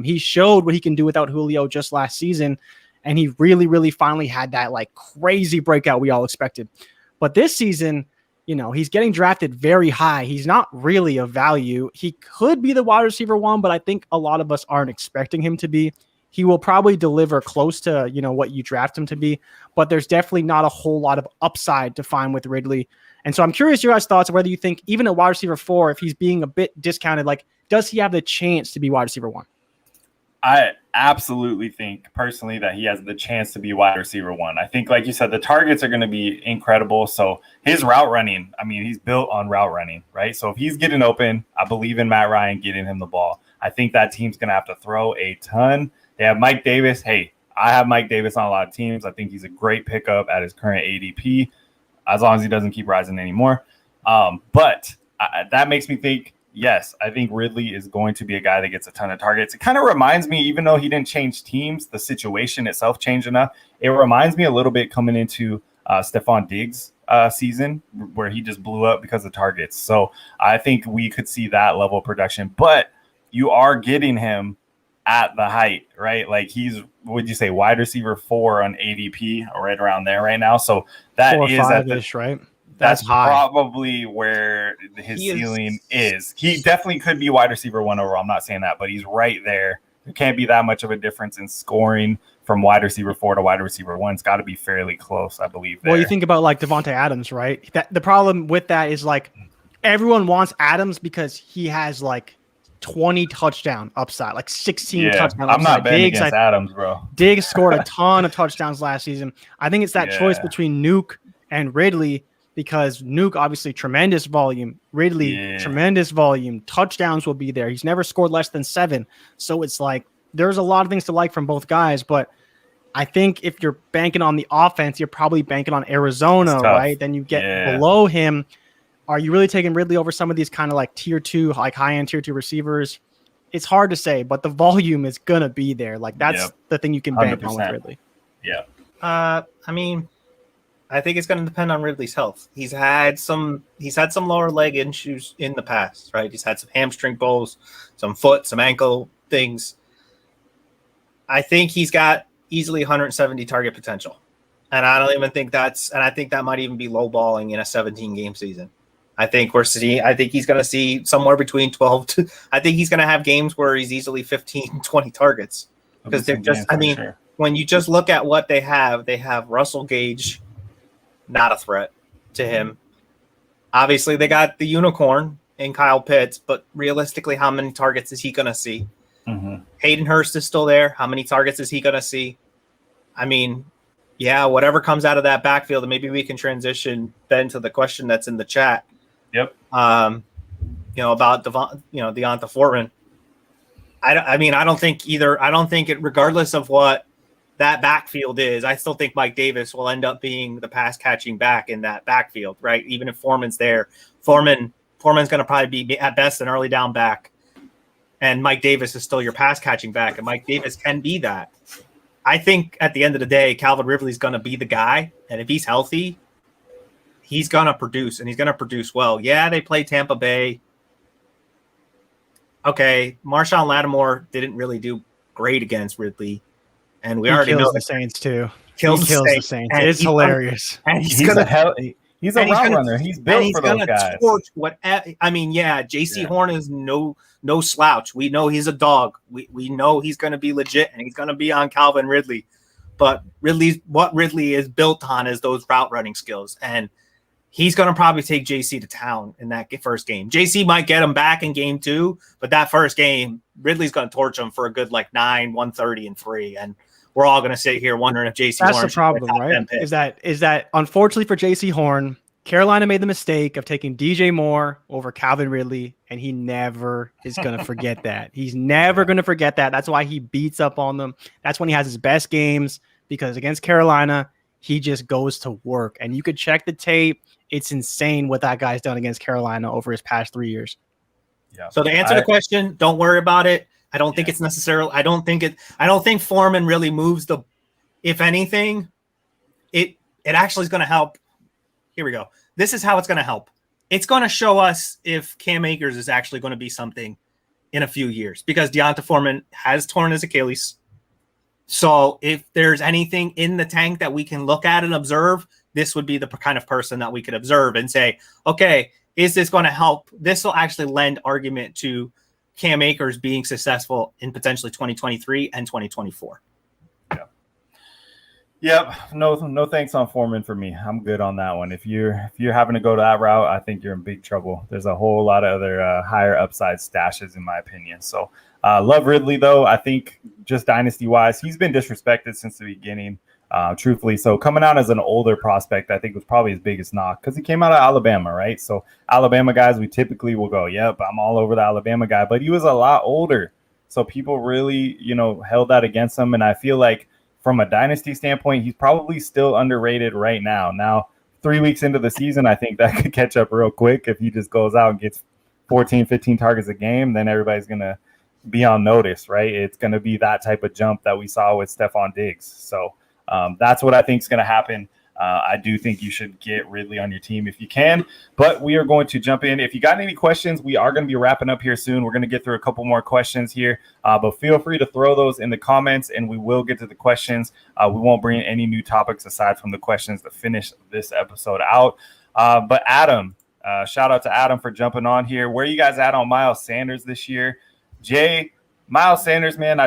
He showed what he can do without Julio just last season, and he really, really finally had that like crazy breakout we all expected. But this season, he's getting drafted very high. He's not really a value. He could be the wide receiver 1, but I think a lot of us aren't expecting him to be. He will probably deliver close to, what you draft him to be, but there's definitely not a whole lot of upside to find with Ridley. And so I'm curious your guys' thoughts on whether you think even a wide receiver 4, if he's being a bit discounted, like, does he have the chance to be wide receiver 1? I absolutely think personally that he has the chance to be wide receiver 1. I think, like you said, the targets are going to be incredible. So his route running, I mean, he's built on route running, right? So if he's getting open, I believe in Matt Ryan getting him the ball. I think that team's going to have to throw a ton. They have Mike Davis. Hey, I have Mike Davis on a lot of teams. I think he's a great pickup at his current ADP, as long as he doesn't keep rising anymore. But that makes me think, yes, I think Ridley is going to be a guy that gets a ton of targets. It kind of reminds me, even though he didn't change teams, the situation itself changed enough. It reminds me a little bit coming into Stephon Diggs' season, where he just blew up because of targets. So I think we could see that level of production. But you are getting him at the height, right? Like, he's, would you say, wide receiver 4 on ADP, or right around there right now? So that 4 or is at the, 5-ish, right? That's high. probably where his ceiling is. He definitely could be wide receiver 1 overall. I'm not saying that, but he's right there. There can't be that much of a difference in scoring from wide receiver 4 to wide receiver 1. It's got to be fairly close, I believe. Well, you think about like Devontae Adams, right? The problem with that is, like, everyone wants Adams because he has like 20 touchdown upside, like 16 Yeah, touchdown I'm upside. not betting Diggs, against Adams, bro. Diggs scored a ton of touchdowns last season. I think it's that choice Yeah. between Nuke and Ridley, because Nuke, obviously, tremendous volume. Ridley, tremendous volume. Touchdowns will be there. He's never scored less than 7. So it's like there's a lot of things to like from both guys. But I think if you're banking on the offense, you're probably banking on Arizona, right? Then you get below him. Are you really taking Ridley over some of these kind of like tier 2, like high-end tier 2 receivers? It's hard to say, but the volume is going to be there. Like that's the thing you can bank on with Ridley. Yeah. I mean, I think it's going to depend on Ridley's health. He's had some lower leg issues in the past, right? He's had some hamstring pulls, some foot, some ankle things. I think he's got easily 170 target potential. And I don't even think I think that might even be lowballing in a 17 game season. I think he's going to see somewhere between 12 to, I think he's going to have games where he's easily 15, 20 targets. Because they're just, when you just look at what they have Russell Gage, not a threat to him. Obviously, they got the unicorn in Kyle Pitts, but realistically, how many targets is he going to see? Hayden Hurst is still there. How many targets is he going to see? I mean, yeah, whatever comes out of that backfield, and maybe we can transition then to the question that's in the chat. Yep. About D'Onta Foreman. I don't think it, regardless of what that backfield is, I still think Mike Davis will end up being the pass catching back in that backfield, right? Even if Foreman's there, Foreman's going to probably be at best an early down back, and Mike Davis is still your pass catching back, and Mike Davis can be that. I think at the end of the day, Calvin Ridley's going to be the guy, and if he's healthy, he's going to produce, and he's going to produce well. Yeah, they play Tampa Bay. Okay, Marshawn Lattimore didn't really do great against Ridley, and we already know the Saints too. Kills the Saints. It's hilarious. And he's a route runner. He's built for those guys. JC Horn is no slouch. We know he's a dog. We know he's going to be legit, and he's going to be on Calvin Ridley. But what Ridley is built on is those route running skills, and he's going to probably take JC to town in that first game. JC might get him back in game 2, but that first game, Ridley's going to torch him for a good 9, 130, and 3. And we're all going to sit here wondering if JC Horn. That's the problem, right? Is that unfortunately for JC Horn, Carolina made the mistake of taking DJ Moore over Calvin Ridley, and he never is going to forget that. He's never going to forget that. That's why he beats up on them. That's when he has his best games, because against Carolina, he just goes to work. And you could check the tape. It's insane what that guy's done against Carolina over his past 3 years. Yeah. So to answer the question, don't worry about it. I don't think it's necessarily. I don't think Foreman really moves the. If anything, it actually is going to help. Here we go. This is how it's going to help. It's going to show us if Cam Akers is actually going to be something in a few years, because D'Onta Foreman has torn his Achilles. So if there's anything in the tank that we can look at and observe, this would be the kind of person that we could observe and say, okay, is this going to help? This will actually lend argument to Cam Akers being successful in potentially 2023 and 2024. Yep. No thanks on Foreman for me. I'm good on that one. If you're having to go to that route, I think you're in big trouble. There's a whole lot of other higher upside stashes, in my opinion. So love Ridley, though. I think just dynasty-wise, he's been disrespected since the beginning, truthfully. So coming out as an older prospect, I think was probably his biggest knock, because he came out of Alabama, right? So Alabama guys, we typically will go, yep, I'm all over the Alabama guy. But he was a lot older. So people really, held that against him. And I feel like from a dynasty standpoint, he's probably still underrated right now. Now, 3 weeks into the season, I think that could catch up real quick. If he just goes out and gets 14, 15 targets a game, then everybody's going to be on notice, right? It's going to be that type of jump that we saw with Stephon Diggs. So that's what I think is going to happen. I do think you should get Ridley on your team if you can, but we are going to jump in. If you got any questions, we are going to be wrapping up here soon. We're going to get through a couple more questions here, but feel free to throw those in the comments and we will get to the questions. We won't bring any new topics aside from the questions to finish this episode out. But Adam, shout out to Adam for jumping on here. Where are you guys at on Miles Sanders this year? Jay, Miles Sanders, man,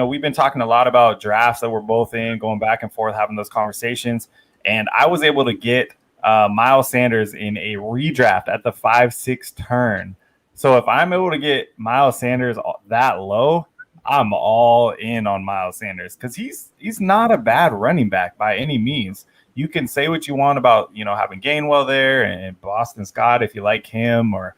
we've been talking a lot about drafts that we're both in, going back and forth, having those conversations. And I was able to get Miles Sanders in a redraft at the 5-6 turn. So if I'm able to get Miles Sanders that low, I'm all in on Miles Sanders because he's not a bad running back by any means. You can say what you want about, having Gainwell there and Boston Scott if you like him, or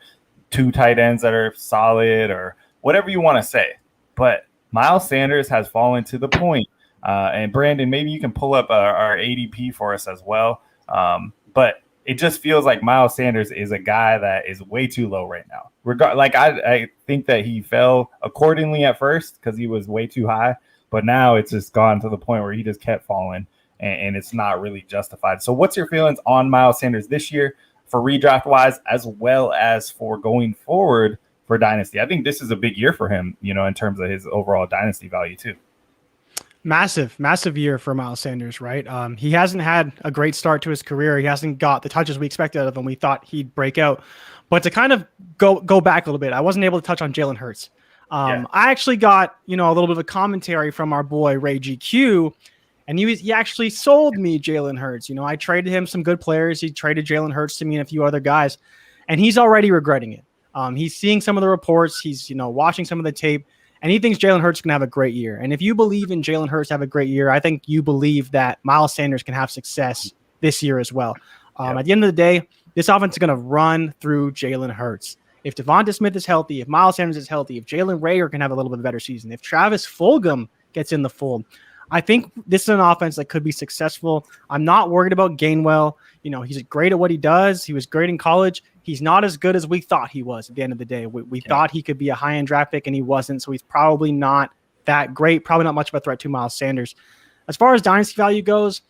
two tight ends that are solid, or whatever you want to say. But Miles Sanders has fallen to the point. And Brandon, maybe you can pull up our ADP for us as well. But it just feels like Miles Sanders is a guy that is way too low right now. I think that he fell accordingly at first because he was way too high, but now it's just gone to the point where he just kept falling, and it's not really justified. So what's your feelings on Miles Sanders this year for redraft wise, as well as for going forward for Dynasty? I think this is a big year for him, in terms of his overall Dynasty value too. Massive year for Miles Sanders, right? He hasn't had a great start to his career. He hasn't got the touches we expected out of him. We thought he'd break out. But to kind of go back a little bit, I wasn't able to touch on Jalen Hurts. I actually got, a little bit of a commentary from our boy Ray GQ, and he actually sold me Jalen Hurts. I traded him some good players. He traded Jalen Hurts to me and a few other guys, and he's already regretting it. He's seeing some of the reports. He's, watching some of the tape. And he thinks Jalen Hurts can have a great year. And if you believe in Jalen Hurts to have a great year, I think you believe that Miles Sanders can have success this year as well. At the end of the day, this offense is going to run through Jalen Hurts. If Devonta Smith is healthy, if Miles Sanders is healthy, if Jalen Reagor can have a little bit better season, if Travis Fulgham gets in the fold, I think this is an offense that could be successful. I'm not worried about Gainwell. He's great at what he does. He was great in college. He's not as good as we thought he was at the end of the day. We thought he could be a high-end draft pick, and he wasn't, so he's probably not that great, probably not much of a threat to Miles Sanders. As far as dynasty value goes,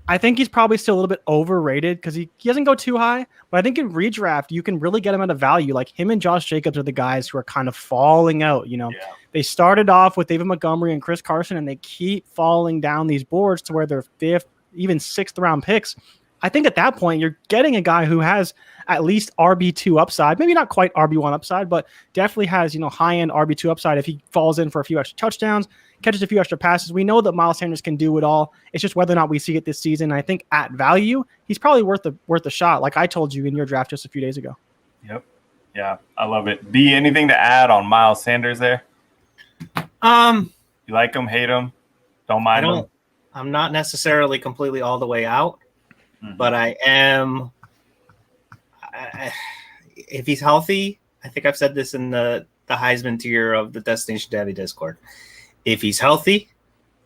I think he's probably still a little bit overrated because he doesn't go too high, but I think in redraft, you can really get him at a value. Like him and Josh Jacobs are the guys who are kind of falling out. They started off with David Montgomery and Chris Carson, and they keep falling down these boards to where they're fifth, even sixth round picks. I think at that point, you're getting a guy who has at least RB2 upside, maybe not quite RB1 upside, but definitely has, high-end RB2 upside if he falls in for a few extra touchdowns, catches a few extra passes. We know that Miles Sanders can do it all. It's just whether or not we see it this season. And I think at value, he's probably worth a shot, like I told you in your draft just a few days ago. Yep. Yeah, I love it. B, anything to add on Miles Sanders there? You like him, hate him, don't mind him? I'm not necessarily completely all the way out. But I am, if he's healthy, I think I've said this in the Heisman tier of the Destination Daddy Discord. If he's healthy,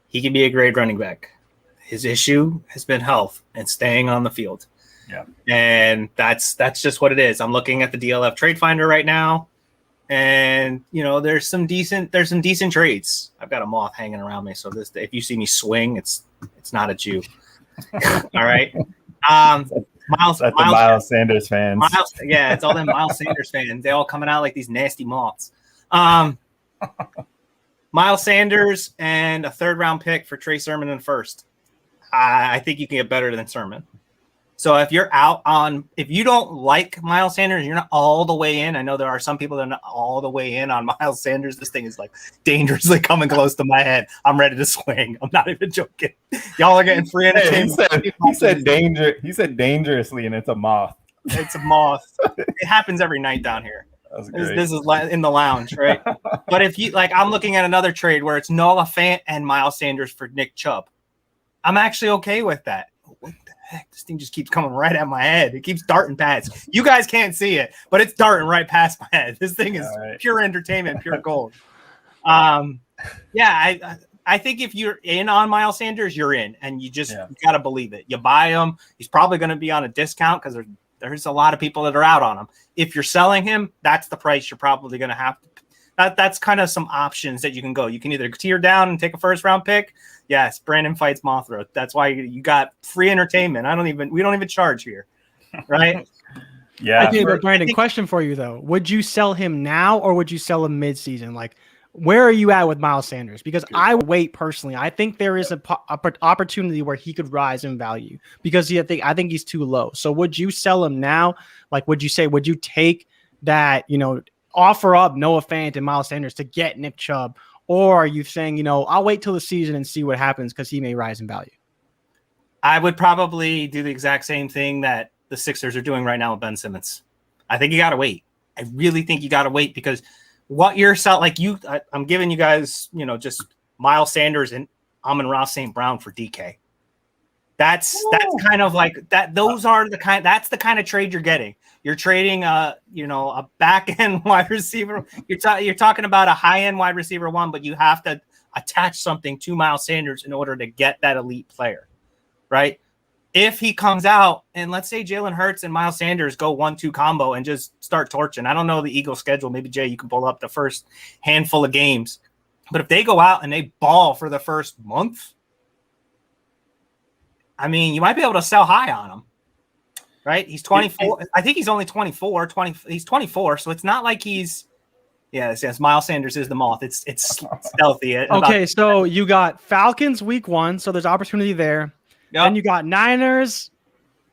he can be a great running back. His issue has been health and staying on the field. Yeah. And that's just what it is. I'm looking at the DLF Trade Finder right now, and there's some decent trades. I've got a moth hanging around me, so if you see me swing, it's not a Jew. All right. Miles Sanders fans. It's all them Miles Sanders fans. They all coming out like these nasty moths. Miles Sanders and a third round pick for Trey Sermon in first. I think you can get better than Sermon. So if you don't like Miles Sanders, you're not all the way in. I know there are some people that are not all the way in on Miles Sanders. This thing is like dangerously coming close to my head. I'm ready to swing. I'm not even joking. Y'all are getting free entertainment. He said danger. He said dangerously, and it's a moth. It's a moth. It happens every night down here. This is in the lounge, right? But if you I'm looking at another trade where it's Noah Fant and Miles Sanders for Nick Chubb. I'm actually okay with that. What the heck? This thing just keeps coming right at my head. It keeps darting past. You guys can't see it, but it's darting right past my head. This thing is pure entertainment, pure gold. I think if you're in on Miles Sanders, you're in, and you got to believe it. You buy him. He's probably going to be on a discount because there's a lot of people that are out on him. If you're selling him, that's the price you're probably going to have to. That's kind of some options that you can go. You can either tier down and take a first round pick. Yes, Brandon fights Mothra. That's why you got free entertainment. We don't even charge here, right? Yeah. Brandon, question for you though: would you sell him now or would you sell him mid-season? Like, where are you at with Miles Sanders? Because I wait personally. I think there is a opportunity where he could rise in value because I think he's too low. So would you sell him now? Like, would you take that? Offer up Noah Fant and Miles Sanders to get Nick Chubb, or are you saying, I'll wait till the season and see what happens because he may rise in value? I would probably do the exact same thing that the Sixers are doing right now with Ben Simmons. I think you got to wait. I really think you got to wait because what you're I'm giving you guys, just Miles Sanders and Amon-Ra St. Brown for DK. That's kind of like that. That's the kind of trade you're getting. You're trading a back end wide receiver. You're talking about a high end wide receiver one, but you have to attach something to Miles Sanders in order to get that elite player, right? If he comes out and let's say Jalen Hurts and Miles Sanders go 1-2 combo and just start torching. I don't know the Eagles schedule. Maybe Jay, you can pull up the first handful of games, but if they go out and they ball for the first month, I mean, you might be able to sell high on him, right? He's 24. I think he's only 24, he's 24. So it's not like he's, yes, Miles Sanders is the moth. It's stealthy. Okay, so you got Falcons week 1, so there's opportunity there. Yep. Then you got Niners.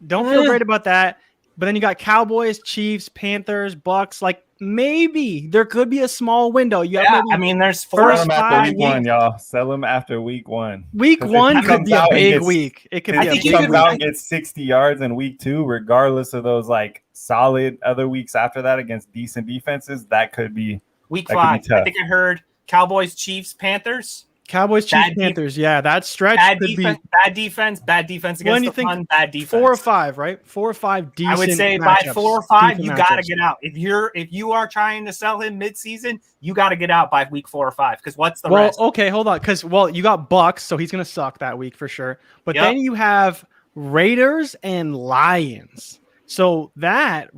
Don't feel great about that. But then you got Cowboys, Chiefs, Panthers, Bucks. Like maybe there could be a small window. There's 4 Sell them after week 1, y'all. Sell them after week 1. Week 1 could be a big week. It could be a big week. If he comes out and gets 60 yards in week 2, regardless of those like solid other weeks after that against decent defenses, that could be week 5. I think I heard Cowboys, Chiefs, Panthers. Cowboys, Chiefs, Panthers. Yeah, that stretch could be bad defense against the run, bad defense. 4 or 5, right? 4 or 5 decent. I would say by 4 or 5, you got to get out. If you are trying to sell him midseason, you got to get out by week 4 or 5. Because what's the rest? Okay, hold on. Because you got Bucks, so he's gonna suck that week for sure. But then you have Raiders and Lions. So that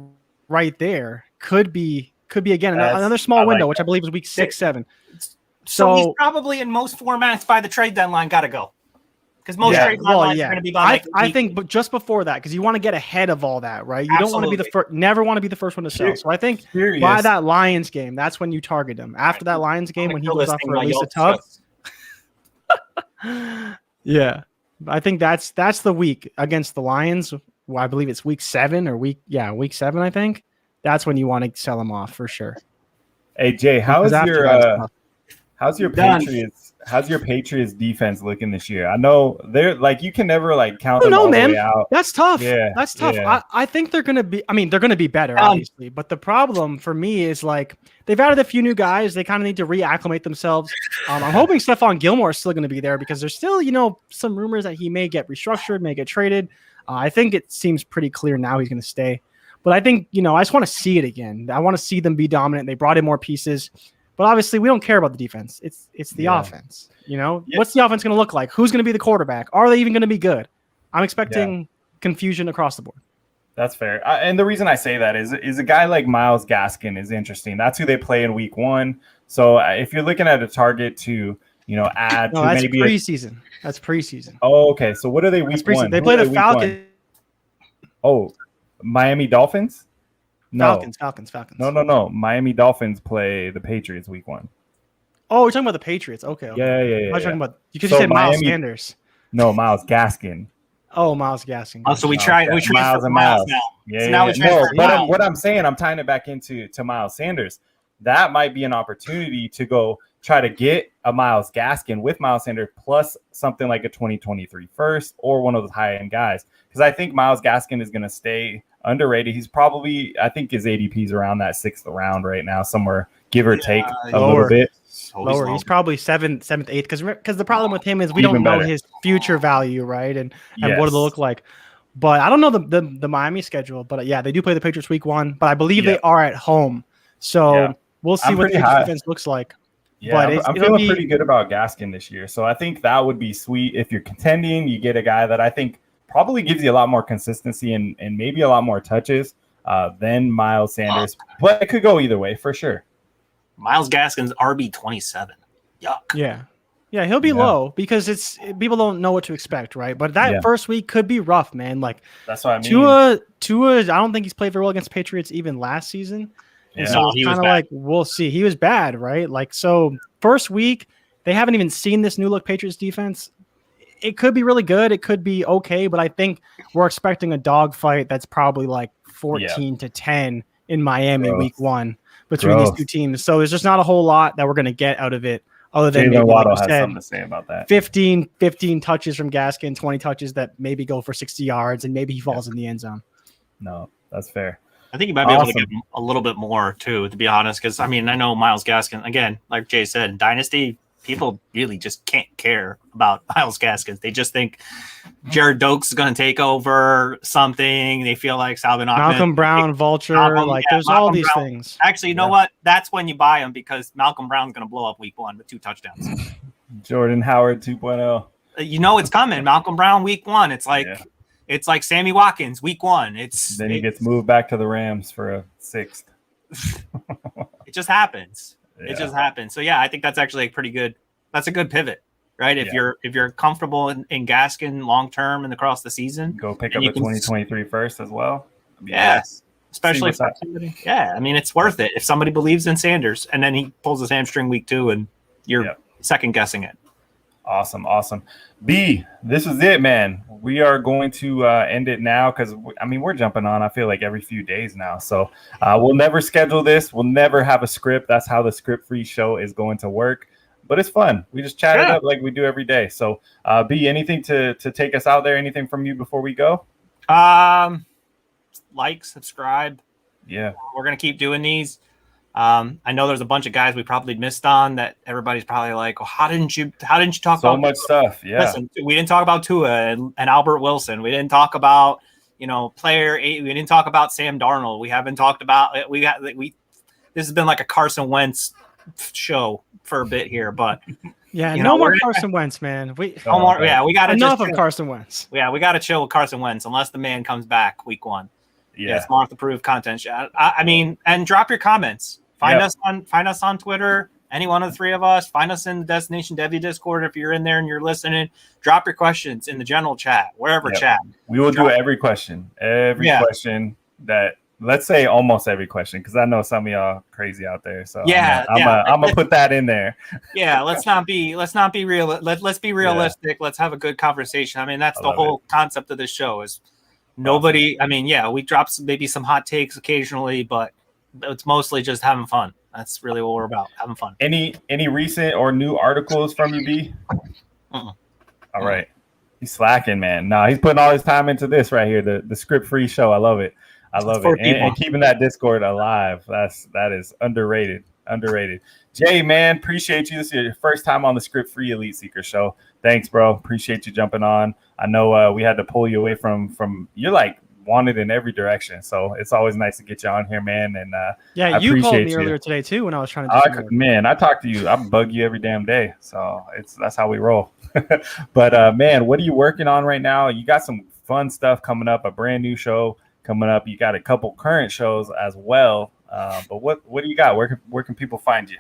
right there could be again another small window, which I believe is week 6, 7. So he's probably in most formats by the trade deadline got to go because most trade deadlines are going to be by. I think, but just before that, because you want to get ahead of all that, right? You don't want to be the first. Never want to be the first one to sell. So I think by that Lions game, that's when you target him. After that Lions game, when he goes off for at least a tough. Yeah, I think that's the week against the Lions. Well, I believe it's week 7 or week 7. I think that's when you want to sell him off for sure. Hey Jay, how's your Patriots defense looking this year? I know they're like you can never like count them all the way out. That's tough. Yeah, that's tough. Yeah. I think they're gonna be. I mean, they're gonna be better, obviously. But the problem for me is like they've added a few new guys. They kind of need to reacclimate themselves. I'm hoping Stephon Gilmore is still gonna be there because there's still some rumors that he may get restructured, may get traded. I think it seems pretty clear now he's gonna stay. But I think I just want to see it again. I want to see them be dominant. They brought in more pieces. But obviously, we don't care about the defense. It's the offense. What's the offense going to look like? Who's going to be the quarterback? Are they even going to be good? I'm expecting confusion across the board. That's fair. And the reason I say that is a guy like Myles Gaskin is interesting. That's who they play in week 1. So if you're looking at a target to add to maybe preseason. That's preseason. Oh, okay. So what are they week 1? They play the Falcons. Oh, Miami Dolphins. No. Falcons. No. Miami Dolphins play the Patriots week 1. Oh, we're talking about the Patriots. Okay. Yeah. I was talking about because you said Miles Sanders. No, Myles Gaskin. Oh, Myles Gaskin. Oh, so we tried Miles and Miles. Now. Yeah. So now we but what I'm saying, I'm tying it back to Miles Sanders. That might be an opportunity to go try to get a Myles Gaskin with Miles Sanders plus something like a 2023 first or one of those high-end guys. Because I think Myles Gaskin is going to stay underrated. He's probably, I think his ADP is around that 6th round right now, somewhere give or take a little bit. Lower. He's probably 7th, 8th. Because the problem with him is we don't know his future value, right? And what it'll look like. But I don't know the Miami schedule. But yeah, they do play the Patriots week 1. But I believe they are at home. So we'll see what the defense looks like. Yeah, but I'm feeling pretty good about Gaskin this year. So I think that would be sweet. If you're contending, you get a guy that I think probably gives you a lot more consistency and maybe a lot more touches than Miles Sanders. But it could go either way for sure. Myles Gaskin's RB27. Yuck. Yeah, he'll be low because people don't know what to expect, right? But that first week could be rough, man. Like that's what I mean. Tua, I don't think he's played very well against Patriots even last season. And so it's kind of like, we'll see. He was bad, right? Like, so first week, they haven't even seen this new look Patriots defense. It could be really good. It could be okay, but I think we're expecting a dogfight that's probably like 14-10 in Miami week 1 between these two teams. So there's just not a whole lot that we're going to get out of it other than Jaylen Waddle has something to say about that. 15 touches from Gaskin, 20 touches that maybe go for 60 yards, and maybe he falls in the end zone. No, that's fair. I think you might be able to Awesome. give him a little bit more too, to be honest. Because I mean, I know Miles Gaskin again, like Jay said, in Dynasty, people really just can't care about Miles Gaskin. They just think Jared Doakes is going to take over something. They feel like Salvin Malcolm Brown, Vulture, there's all Malcolm these Brown. things. Actually, you know what? That's when you buy him because Malcolm Brown's going to blow up week 1 with 2 touchdowns. Jordan Howard 2.0. You know it's coming. Malcolm Brown week 1. It's like it's like Sammy Watkins week 1. Then he gets moved back to the Rams for a 6th. It just happens. Yeah. It just happens. So yeah, I think that's actually a pretty good. That's a good pivot, right? If you're comfortable in Gaskin long term and across the season, Go pick up a 2023 first as well. Yes. Especially for somebody. Yeah, I mean it's worth it if somebody believes in Sanders and then he pulls his hamstring week 2 and you're second guessing it. Awesome. B, this is it, man. We are going to end it now because, I mean, we're jumping on, I feel like, every few days now. So we'll never schedule this. We'll never have a script. That's how the script-free show is going to work. But it's fun. We just chat it up like we do every day. So, B, anything to take us out there? Anything from you before we go? Like, subscribe. Yeah. We're going to keep doing these. I know there's a bunch of guys we probably missed on that everybody's probably like, well, how didn't you talk so about much stuff? Yeah. Listen, we didn't talk about Tua and Albert Wilson. We didn't talk about, player 8. We didn't talk about Sam Darnold. We haven't talked about this has been like a Carson Wentz show for a bit here, but no more Carson Wentz, man. We got enough of Carson Wentz. Yeah, we got to chill with Carson Wentz unless the man comes back week 1. Yeah, it's Martha Proof content. I mean, and drop your comments. Find us on Twitter. Any one of the 3 of us. Find us in the Destination Devy Discord if you're in there and you're listening. Drop your questions in the general chat, wherever chat. We will do every question. Question that, let's say almost every question, because I know some of y'all crazy out there. So I'm gonna put that in there. Yeah, let's not be real. Let's be realistic. Yeah. Let's have a good conversation. I mean, that's the whole concept of this show is nobody. I mean, we drop maybe some hot takes occasionally, but it's mostly just having fun. That's really what we're about, having fun. Any recent or new articles from you, B? All right. He's slacking, man. No, he's putting all his time into this right here, the script-free show. I love it. And keeping that Discord alive. That is underrated. Jay, man, appreciate you. This is your first time on the Script-Free Elite Seeker show. Thanks, bro. Appreciate you jumping on. I know we had to pull you away from you're like wanted in every direction, so it's always nice to get you on here, man. And you called me earlier today too when I was trying to man, I talk to you. I bug you every damn day, so that's how we roll. But man, what are you working on right now? You got some fun stuff coming up, a brand new show coming up. You got a couple current shows as well, but what do you got? Where can people find you?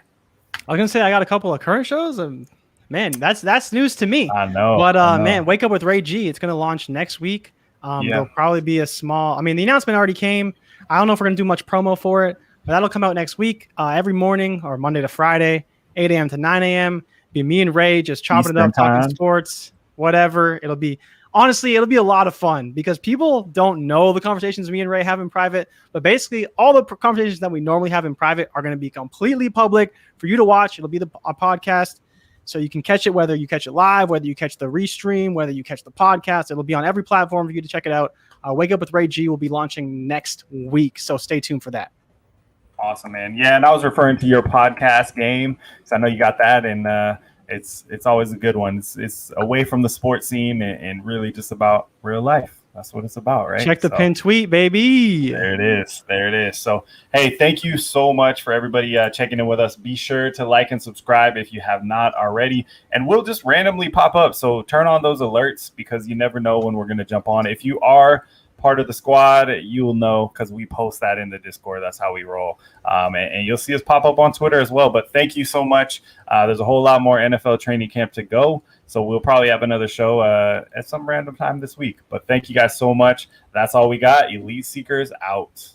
I was gonna say I got a couple of current shows, and man, that's news to me. I know, but man, Wake Up with Ray G, it's gonna launch next week. There'll probably be a small. I mean, the announcement already came. I don't know if we're gonna do much promo for it, but that'll come out next week, every morning or Monday to Friday, 8 a.m. to 9 a.m. Be me and Ray just chopping it up, talking sports, whatever. It'll be a lot of fun because people don't know the conversations me and Ray have in private. But basically, all the conversations that we normally have in private are going to be completely public for you to watch. It'll be a podcast. So you can catch it, whether you catch it live, whether you catch the restream, whether you catch the podcast. It'll be on every platform for you to check it out. Wake Up with Ray G will be launching next week. So stay tuned for that. Awesome, man. Yeah, and I was referring to your podcast game because I know you got that, and it's always a good one. It's away from the sports scene and really just about real life. That's what it's about, right? Check the pinned tweet, baby. There it is. So, hey, thank you so much for everybody checking in with us. Be sure to like and subscribe if you have not already. And we'll just randomly pop up. So turn on those alerts because you never know when we're going to jump on. If you are part of the squad, you'll know because we post that in the Discord. That's how we roll. And you'll see us pop up on Twitter as well. But thank you so much. There's a whole lot more NFL training camp to go. So we'll probably have another show at some random time this week. But thank you guys so much. That's all we got. Elite Seekers out.